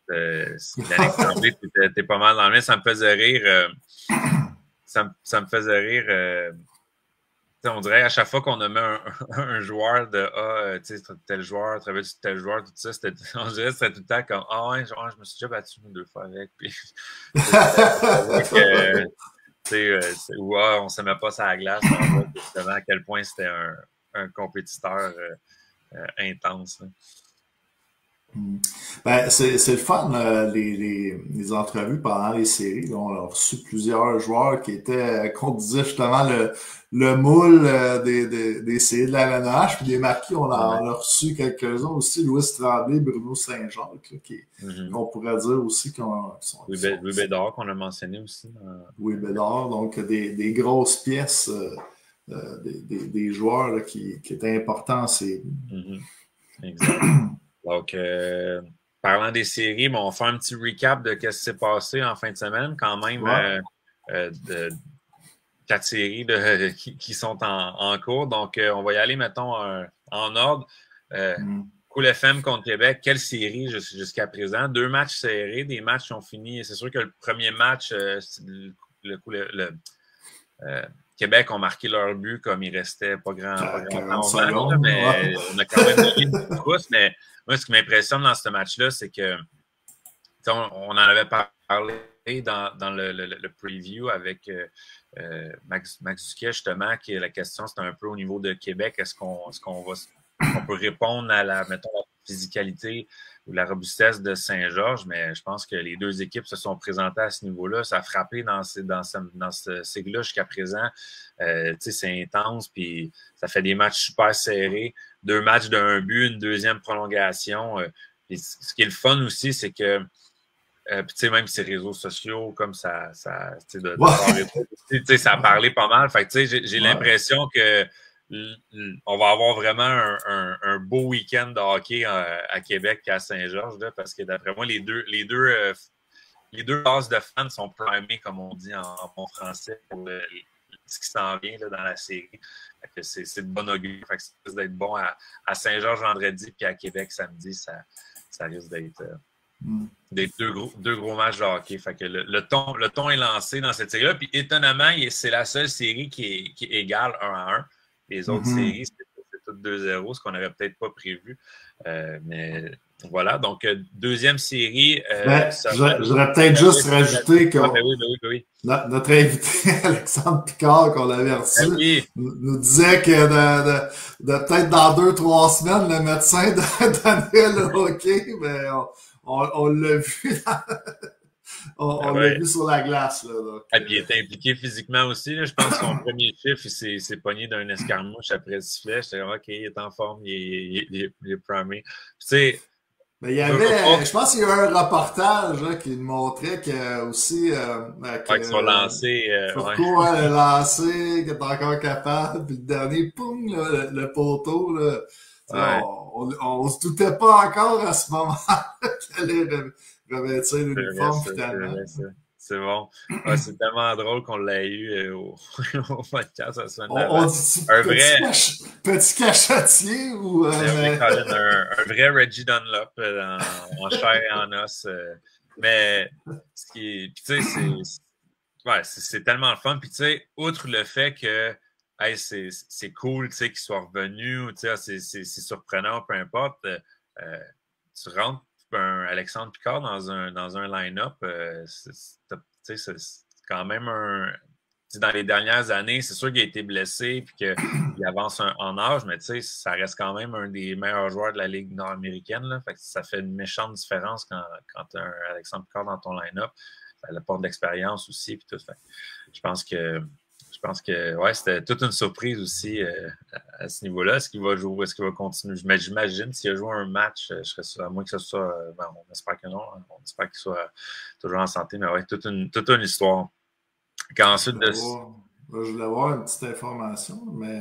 Yannick Tremblay, t'es pas mal dans le mien. Ça me faisait rire. Ça me faisait rire. On dirait à chaque fois qu'on nommait un joueur de tu sais, tel joueur, travaille sur tel joueur, tout ça, on dirait que c'était tout le temps comme ouais, je me suis déjà battu 2 fois avec. Puis, on ne se met pas sur la glace, on voit justement à quel point c'était un compétiteur intense. Ben, c'est le fun, les entrevues pendant les séries. Là, on a reçu plusieurs joueurs qui étaient, qu'on disait justement le moule des séries de la LNH, puis des marquis, on a reçu quelques-uns aussi, Louis Tremblay, Bruno Saint-Jacques, qu'on pourrait dire aussi sont Louis Bédard, qu'on a mentionné aussi. Louis Bédard, donc des grosses pièces, des joueurs là, qui étaient importants en série. Exact. Donc, parlant des séries, on va faire un petit recap de ce qui s'est passé en fin de semaine. Quand même, 4 séries qui sont en cours. Donc, on va y aller, mettons, en ordre. Cool FM contre Québec. Quelle série jusqu'à présent? 2 matchs serrés, des matchs qui ont fini. C'est sûr que le premier match, Québec ont marqué leur but comme il restait pas grand temps, mais on a quand même donné une course. Mais moi, ce qui m'impressionne dans ce match-là, c'est que on en avait parlé dans le preview avec Max Duquet, justement, qui la question, c'était un peu au niveau de Québec. Est-ce qu'on peut répondre à la physicalité ou la robustesse de Saint-Georges, mais je pense que les 2 équipes se sont présentées à ce niveau-là. Ça a frappé dans ce cycle-là jusqu'à présent. C'est intense, puis ça fait des matchs super serrés. 2 matchs d'un but, une deuxième prolongation. Puis ce qui est le fun aussi, c'est que même ces réseaux sociaux, comme ça a parlé pas mal. Fait que j'ai l'impression que on va avoir vraiment un beau week-end de hockey à Québec et à Saint-Georges, parce que d'après moi, les deux bases de fans sont primées, comme on dit en bon français, pour ce qui s'en vient là, dans la série. C'est de bon augure. Fait que ça risque d'être bon à Saint-Georges vendredi, puis à Québec samedi, ça risque d'être deux gros matchs de hockey. Fait que le ton est lancé dans cette série-là. Puis étonnamment, c'est la seule série qui est égale 1-1. Les autres séries, c'est toutes 2-0, ce qu'on n'aurait peut-être pas prévu. Mais voilà, donc deuxième série. J'aurais peut-être juste rajouté que oui. Notre invité, Alexandre Picard, qu'on avait reçu, nous disait que peut-être dans 2-3 semaines, le médecin donnerait le hockey, mais on l'a vu. On l'a vu sur la glace. Là, donc, puis il était impliqué physiquement aussi. Là. Je pense que son premier chiffre, il s'est pogné d'un escarmouche après le sifflet. J'étais OK, il est en forme, il est primé. Tu sais, il y avait, je pense qu'il y a eu un reportage qui montrait que aussi qu'ils sont lancés. Foucault a lancé, qu'il est encore capable, puis le dernier, poum, là, le poteau. Là, on se doutait pas encore à ce moment-là qu'elle allait revêtir l'uniforme finalement. C'est bon. C'est tellement drôle qu'on l'a eu au podcast la semaine dernière. On dit petit cachetier ou... un vrai Reggie Dunlop en chair et en os. Mais ce qui est... c'est tellement le fun. Puis tu sais, outre le fait que c'est cool qu'ils soient revenus, c'est surprenant, peu importe, tu rentres Alexandre Picard dans un line-up, c'est quand même dans les dernières années, c'est sûr qu'il a été blessé et qu'il avance en âge, mais ça reste quand même un des meilleurs joueurs de la Ligue nord-américaine. Fait que ça fait une méchante différence quand tu as un Alexandre Picard dans ton line-up. Ça apporte de l'expérience aussi. Puis tout. Fait, je pense que c'était toute une surprise aussi à ce niveau-là. Est-ce qu'il va jouer? Est-ce qu'il va continuer? Mais j'imagine s'il a joué un match, je serais sûr, à moins que ce soit... on espère que non. On espère qu'il soit toujours en santé. Mais toute une histoire. Ensuite je voulais avoir une petite information, mais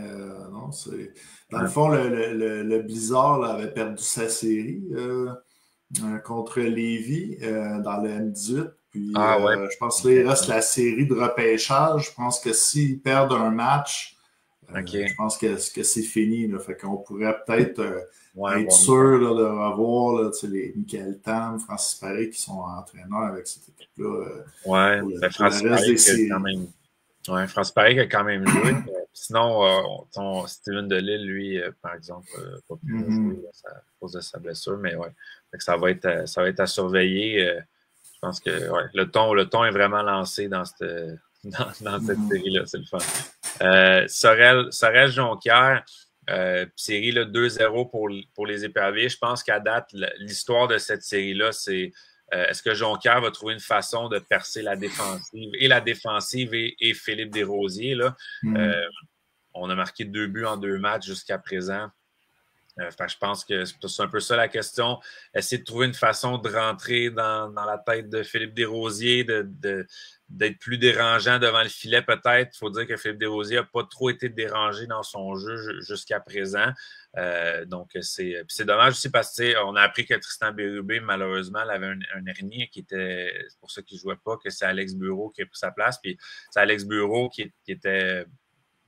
non, c'est... Dans le fond, le Blizzard avait perdu sa série contre Lévis dans le M18. Puis, je pense qu'il reste la série de repêchage. Je pense que s'ils perdent un match, je pense que c'est fini. Là. Fait qu'on pourrait peut-être être sûr là, de revoir là, les Michael Tam, Francis Paré qui sont entraîneurs avec cette équipe-là. Francis Paré qui a quand même joué. Sinon, Steven Delisle, lui, par exemple, pas pu jouer à cause de sa blessure. Mais fait que ça va être à surveiller. Je pense que le ton est vraiment lancé dans cette série-là. C'est le fun. Sorel Jonquière, Série 2-0 pour les Éperviers. Je pense qu'à date, l'histoire de cette série-là, c'est est-ce que Jonquière va trouver une façon de percer la défensive et Philippe Desrosiers. Là. On a marqué 2 buts en 2 matchs jusqu'à présent. Je pense que c'est un peu ça la question. Essayer de trouver une façon de rentrer dans la tête de Philippe Desrosiers, d'être plus dérangeant devant le filet peut-être. Il faut dire que Philippe Desrosiers n'a pas trop été dérangé dans son jeu jusqu'à présent. Donc, c'est dommage aussi parce qu'on a appris que Tristan Bérubé, malheureusement, il avait un hernie qui était, c'est pour ça qu'il ne jouait pas, que c'est Alex Bureau qui a pris sa place. Puis c'est Alex Bureau qui était,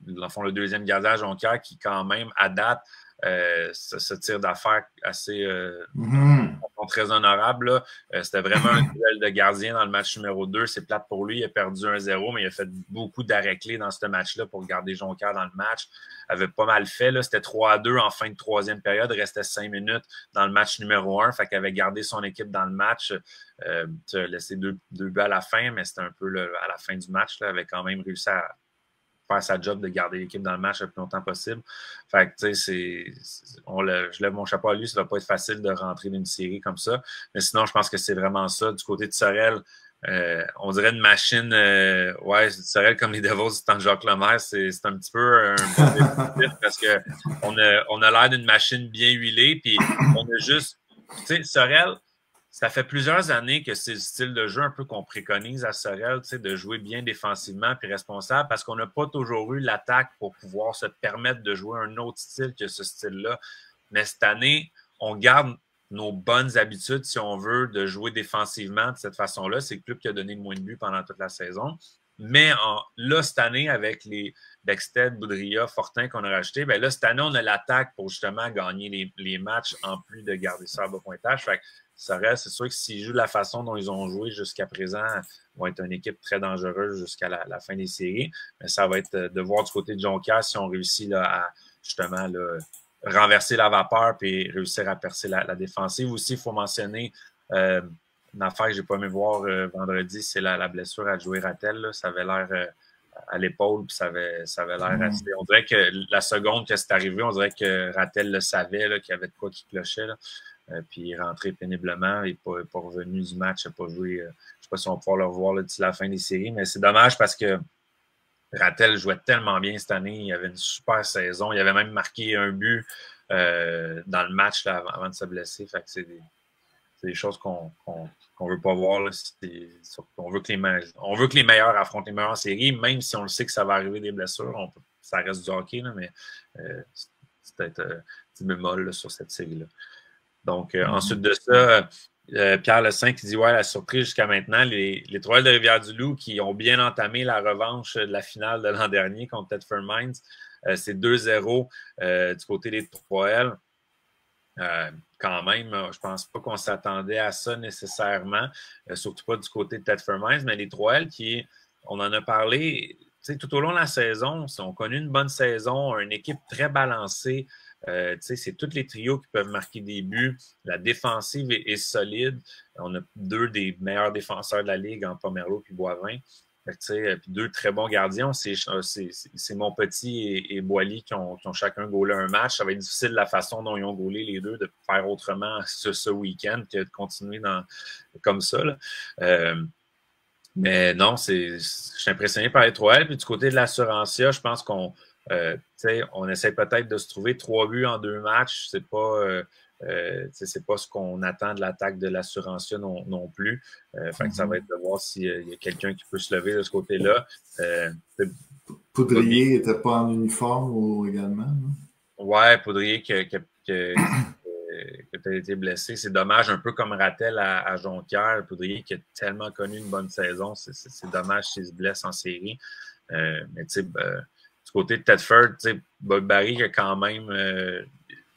dans le fond, le deuxième gardien à Jonquière qui, quand même, à date, ce tir d'affaires assez très honorable. C'était vraiment un duel de gardien dans le match numéro 2. C'est plate pour lui. Il a perdu 1-0, mais il a fait beaucoup d'arrêts-clés dans ce match-là pour garder Jonquière dans le match. Il avait pas mal fait. C'était 3-2 en fin de 3e période. Il restait 5 minutes dans le match numéro 1. Fait qu'il avait gardé son équipe dans le match. Il a laissé 2 buts à la fin, mais c'était un peu à la fin du match. Là, il avait quand même réussi à faire sa job de garder l'équipe dans le match le plus longtemps possible. Fait que, tu sais, je lève mon chapeau à lui, ça va pas être facile de rentrer dans une série comme ça. Mais sinon, je pense que c'est vraiment ça. Du côté de Sorel, on dirait une machine, Sorel comme les Devils du temps de Jacques Lemaire, c'est un petit peu un bon parce qu'on a l'air d'une machine bien huilée, puis on a juste, tu sais, Sorel, ça fait plusieurs années que c'est le style de jeu un peu qu'on préconise à Sorel, de jouer bien défensivement puis responsable parce qu'on n'a pas toujours eu l'attaque pour pouvoir se permettre de jouer un autre style que ce style-là. Mais cette année, on garde nos bonnes habitudes, si on veut, de jouer défensivement de cette façon-là. C'est le club qui a donné le moins de buts pendant toute la saison. Mais là, cette année, avec les Bexted, Boudria, Fortin qu'on a rajoutés, bien là, cette année, on a l'attaque pour justement gagner les matchs en plus de garder ça à bas pointage. Fait que c'est sûr que s'ils jouent de la façon dont ils ont joué jusqu'à présent, ils vont être une équipe très dangereuse jusqu'à la fin des séries. Mais ça va être de voir du côté de Jonquière si on réussit là, à justement là, renverser la vapeur et réussir à percer la défensive. Aussi, il faut mentionner une affaire que je n'ai pas aimé voir vendredi, c'est la blessure à Joey Rattel. Là. Ça avait l'air à l'épaule, puis ça avait l'air assez. On dirait que la seconde que c'est arrivé, on dirait que Rattel le savait, qu'il y avait de quoi qui clochait. Là. Puis il est rentré péniblement, il n'est pas revenu du match, il n'a pas joué. Je ne sais pas si on va pouvoir le revoir d'ici la fin des séries, mais c'est dommage parce que Rattel jouait tellement bien cette année, il avait une super saison, il avait même marqué un but dans le match là, avant de se blesser. Fait que c'est des choses qu'on ne veut pas voir. Là. On veut que les meilleurs affrontent les meilleurs en série, même si on le sait que ça va arriver des blessures. Ça reste du hockey, là, mais c'est peut-être un petit bémol là, sur cette série-là. Donc, ensuite de ça, Pierre Le qui dit « Ouais, la surprise jusqu'à maintenant, les Trois-L de Rivière-du-Loup qui ont bien entamé la revanche de la finale de l'an dernier contre Thetford Mines. C'est 2-0 du côté des Trois-L. Quand même, je pense pas qu'on s'attendait à ça nécessairement, surtout pas du côté de Thetford Mines, mais les Trois-L on en a parlé tout au long de la saison, ont connu une bonne saison, une équipe très balancée. C'est tous les trios qui peuvent marquer des buts. La défensive est solide. On a 2 des meilleurs défenseurs de la Ligue en Pomerleau et Boivin. Puis 2 très bons gardiens. C'est Monpetit et Boily qui ont chacun gaulé un match. Ça va être difficile la façon dont ils ont gaulé les deux de faire autrement ce week-end que de continuer comme ça. Là. Mais non, je suis impressionné par les 3L. Puis du côté de l'Assurantia, je pense qu'on on essaie peut-être de se trouver 3 buts en 2 matchs. C'est pas ce qu'on attend de l'attaque de l'Assurantia non plus. Fait que ça va être de voir s'il y a quelqu'un qui peut se lever de ce côté-là. Poudrier n'était pas en uniforme ou également? Oui, Poudrier qui a été blessé. C'est dommage, un peu comme Rattel à Jonquière. Poudrier qui a tellement connu une bonne saison. C'est dommage s'il se blesse en série. Mais tu sais, du côté de Thetford, Bob Barry qui a quand même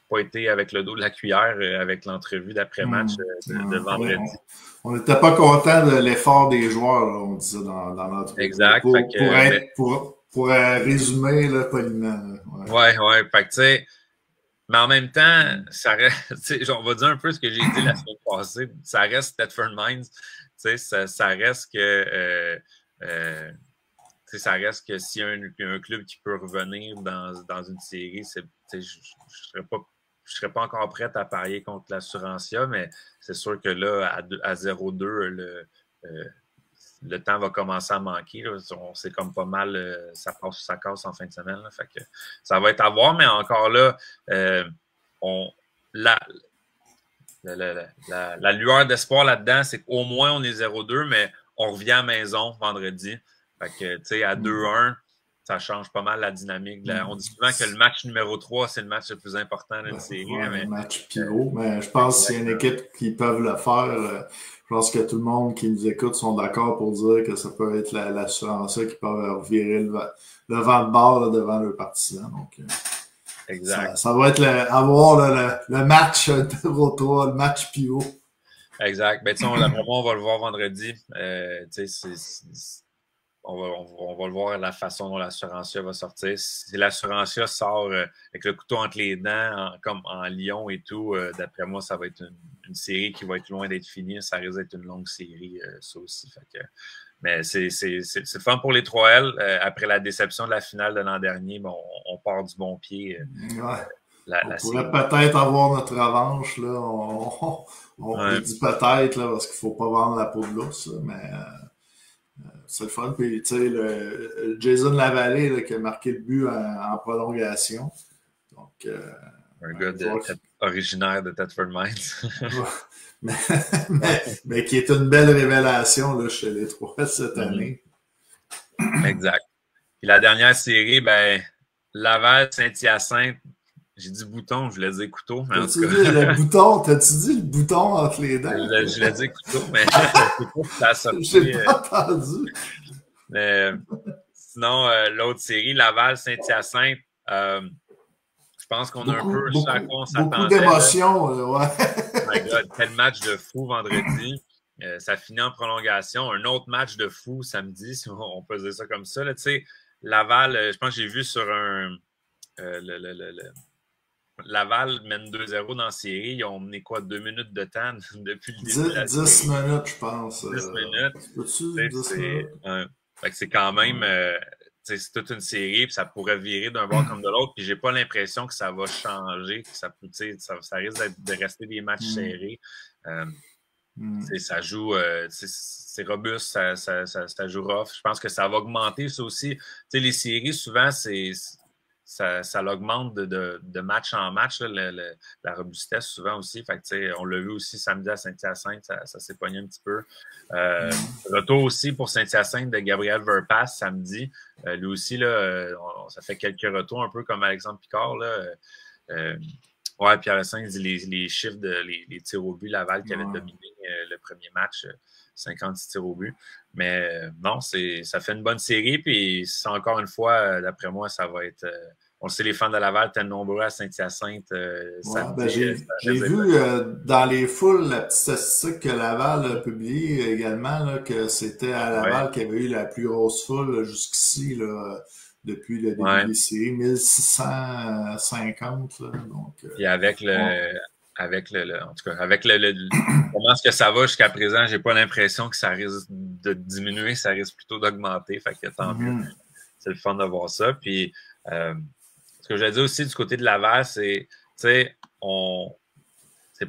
pas été avec le dos de la cuillère avec l'entrevue d'après-match de vendredi. On n'était pas content de l'effort des joueurs, là, on dit ça dans notre exact. Pour résumer là, poliment. Ouais. Fait que tu sais, mais en même temps, ça reste, on va dire un peu ce que j'ai dit la semaine passée, ça reste Thetford Mines, ça reste que ça reste que s'il y a un club qui peut revenir dans une série, je ne serais pas encore prête à parier contre l'Assurantia, mais c'est sûr que là, à 0-2, le temps va commencer à manquer. C'est comme pas mal, ça passe ou ça casse en fin de semaine. Là, fait que ça va être à voir, mais encore là, la lueur d'espoir là-dedans, c'est qu'au moins on est 0-2, mais on revient à la maison vendredi. Fait que, tu sais, à 2-1, ça change pas mal la dynamique. On dit souvent que le match numéro 3, c'est le match le plus important d'une série. Le match pivot, mais je pense que c'est une équipe qui peuvent le faire. Je pense que tout le monde qui nous écoute sont d'accord pour dire que ça peut être l'assurance qui peut revirer le vent de bord là, devant leurs partisans. Donc, exact. Ça va être avoir le match numéro 3, le match pivot. Exact. Ben, on va le voir vendredi. On va le voir la façon dont l'Assurantia va sortir. Si l'Assurantia sort avec le couteau entre les dents, comme en Lyon et tout, d'après moi, ça va être une série qui va être loin d'être finie. Ça risque d'être une longue série, ça aussi. Fait que, mais c'est fun pour les 3L. Après la déception de la finale de l'an dernier, bon, on part du bon pied. On pourrait peut-être avoir notre revanche. Là. On dit peut-être là, parce qu'il ne faut pas vendre la peau de l'ours, mais c'est le fun. Puis, tu sais, Jason Lavallée là, qui a marqué le but en prolongation. Donc, un gars originaire de Thetford Mines. mais qui est une belle révélation là, chez les 3 cette année. Exact. Puis la dernière série, ben, Laval-Saint-Hyacinthe. J'ai dit bouton, je voulais dire couteau. T'as-tu dit le bouton entre les dents? Je l'ai dit couteau, mais ça a sorti. J'ai pas entendu. Mais sinon, l'autre série, Laval-Saint-Hyacinthe, je pense qu'on a un peu à quoi on s'attendait. Beaucoup d'émotions, ouais. Oh my God, quel match de fou vendredi. Ça finit en prolongation. Un autre match de fou samedi, si on peut dire ça comme ça. Tu sais, Laval, je pense que j'ai vu sur Laval mène 2-0 dans la série. Ils ont mené quoi, 2 minutes de temps depuis le début de la série? 10 minutes, je pense. 10 minutes. Peux-tu 10 minutes? Fait que c'est quand même... c'est toute une série, puis ça pourrait virer d'un bord comme de l'autre, puis j'ai pas l'impression que ça va changer, que ça risque de rester des matchs serrés. Ça joue... c'est robuste, ça joue rough. Je pense que ça va augmenter, ça aussi. Les séries, souvent, ça l'augmente de match en match, là, la robustesse souvent aussi. Fait que, on l'a vu aussi samedi à Saint-Hyacinthe, ça s'est pogné un petit peu. Retour aussi pour Saint-Hyacinthe de Gabriel Verpass samedi. Lui aussi, là, ça fait quelques retours, un peu comme Alexandre Picard. Là. Pierre-Saint dit les chiffres les tirs au but, Laval qui avait dominé le premier match, 56 tirs au but. Mais non, ça fait une bonne série. Puis encore une fois, d'après moi, ça va être... on le sait, les fans de Laval étaient nombreux à Saint-Hyacinthe. J'ai vu dans les foules la petite statistique que Laval a publiée également, là, que c'était à Laval qu'il y avait eu la plus grosse foule jusqu'ici là, depuis le début des séries, 1650. Là, donc, et avec comment est-ce que ça va jusqu'à présent, j'ai pas l'impression que ça risque de diminuer, ça risque plutôt d'augmenter. Fait que tant mieux. C'est le fun de voir ça. Puis ce que je veux dire aussi du côté de Laval, c'est, c'est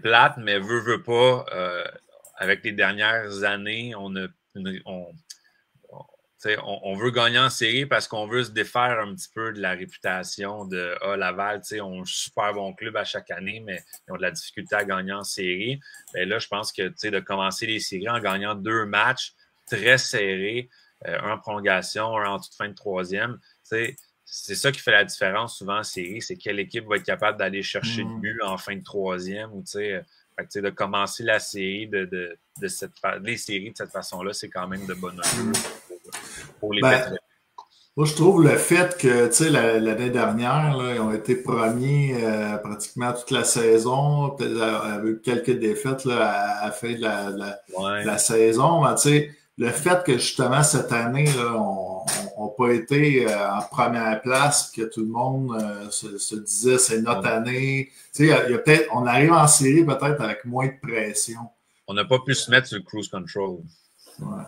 plate, mais veut pas, avec les dernières années, on veut gagner en série parce qu'on veut se défaire un petit peu de la réputation de Laval, on a un super bon club à chaque année, mais ils ont de la difficulté à gagner en série. Bien là, je pense que de commencer les séries en gagnant 2 matchs très serrés, un en prolongation, un en toute fin de troisième, c'est ça qui fait la différence souvent en série, c'est quelle équipe va être capable d'aller chercher le but en fin de troisième ou de commencer la série les séries de cette façon-là, c'est quand même de bonne augure pour les vétérans. Moi, je trouve le fait que, l'année dernière, là, ils ont été premiers pratiquement toute la saison, peut-être avec quelques défaites là, à la fin de la saison. Mais, le fait que, justement, cette année, là, on n'a pas été en première place, que tout le monde se disait c'est notre année. On arrive en série peut-être avec moins de pression. On n'a pas pu se mettre sur le cruise control. Ouais,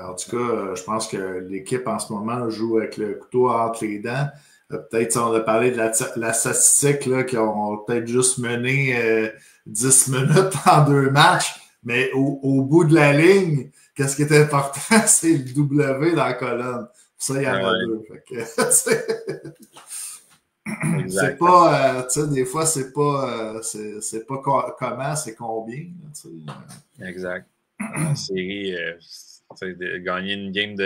en tout cas, je pense que l'équipe en ce moment joue avec le couteau entre les dents. Peut-être, on a parlé de la statistique, là, qu'ils ont peut-être juste mené 10 minutes en 2 matchs, mais au bout de la ligne, qu'est-ce qui est important, c'est le W dans la colonne. Ça, il y en a 2. C'est pas, tu sais, des fois, c'est pas comment, c'est combien. Exact. En série, gagner une game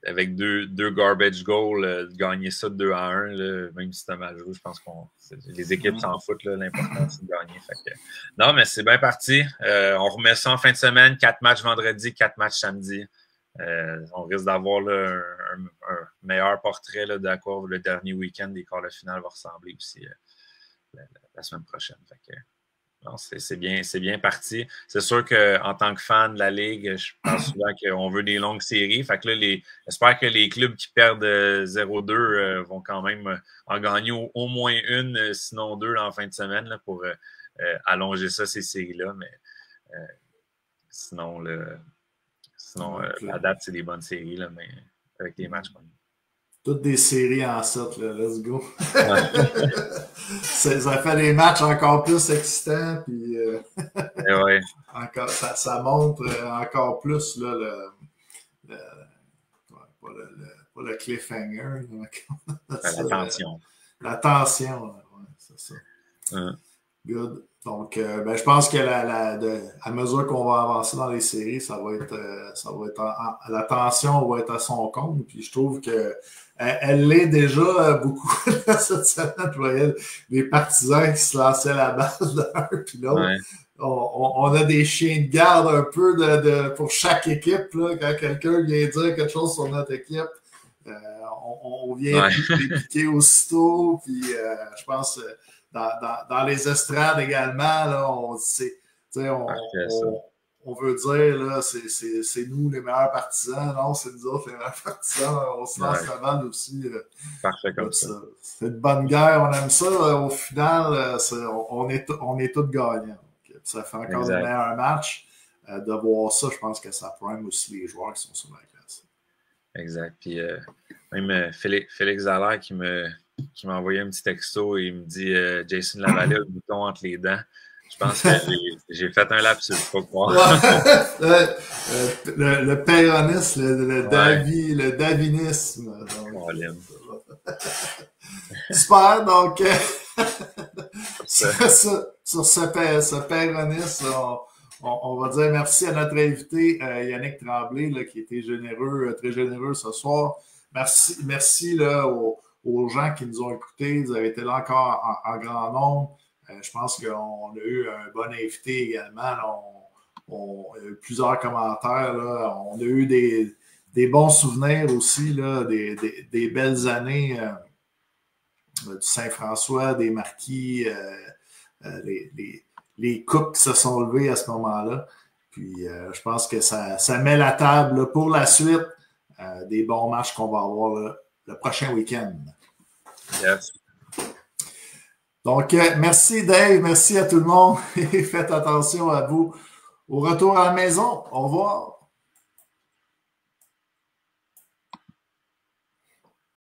avec deux garbage goals, gagner ça de 2-1, là, même si c'est un mal joué, je pense que les équipes s'en foutent. L'important, c'est de gagner. Non, mais c'est bien parti. On remet ça en fin de semaine. 4 matchs vendredi, 4 matchs samedi. On risque d'avoir un meilleur portrait là, d'à quoi le dernier week-end des quarts de finale va ressembler aussi la semaine prochaine. Non, c'est bien parti. C'est sûr qu'en tant que fan de la Ligue, je pense souvent qu'on veut des longues séries. Fait que là, j'espère que les clubs qui perdent 0-2 vont quand même en gagner au moins une, sinon 2 en fin de semaine là, pour allonger ça, ces séries-là. Mais sinon, à date, c'est des bonnes séries, là, mais avec les matchs. Toutes des séries en 7, là. Let's go. Ça fait des matchs encore plus excitants, puis encore, ça montre encore plus là, pas le cliffhanger. La tension. La tension, ouais, c'est ça. Good. Donc, je pense que à mesure qu'on va avancer dans les séries, ça va être la tension va être à son compte. Puis je trouve que elle l'est déjà beaucoup cette semaine. Je voyais des partisans qui se lançaient la balle d'un puis l'autre. Ouais. On a des chiens de garde un peu pour chaque équipe. Là, quand quelqu'un vient dire quelque chose sur notre équipe, on vient les piquer aussitôt. Puis je pense dans les estrades également, là, on veut dire là, c'est nous les meilleurs partisans. Non, c'est nous autres les meilleurs partisans. On se lance la balle aussi. Parfait comme ça. C'est une bonne guerre, on aime ça. Au final, on est tous gagnants. Donc, ça fait encore le meilleur match. De voir ça, je pense que ça prime aussi les joueurs qui sont sur la glace. Exact. Puis même Félix Allaire qui m'a envoyé un petit texto et il me dit Jason Lavallée a le bouton entre les dents. Je pense que j'ai fait un lapsus, faut croire. Le péronisme, le davinisme. Super, donc sur ce péronisme, on va dire merci à notre invité Yannick Tremblay là, qui était très généreux ce soir. Merci là, aux gens qui nous ont écoutés. Vous avez été là encore en grand nombre. Je pense qu'on a eu un bon invité également. Là, on a eu plusieurs commentaires. Là. On a eu des bons souvenirs aussi, là, des belles années du Saint-François, des Marquis, les coupes qui se sont levées à ce moment-là. Puis je pense que ça met la table là, pour la suite des bons matchs qu'on va avoir là, le prochain week-end. Yes. Donc, merci Dave, merci à tout le monde et faites attention à vous. Au retour à la maison, au revoir.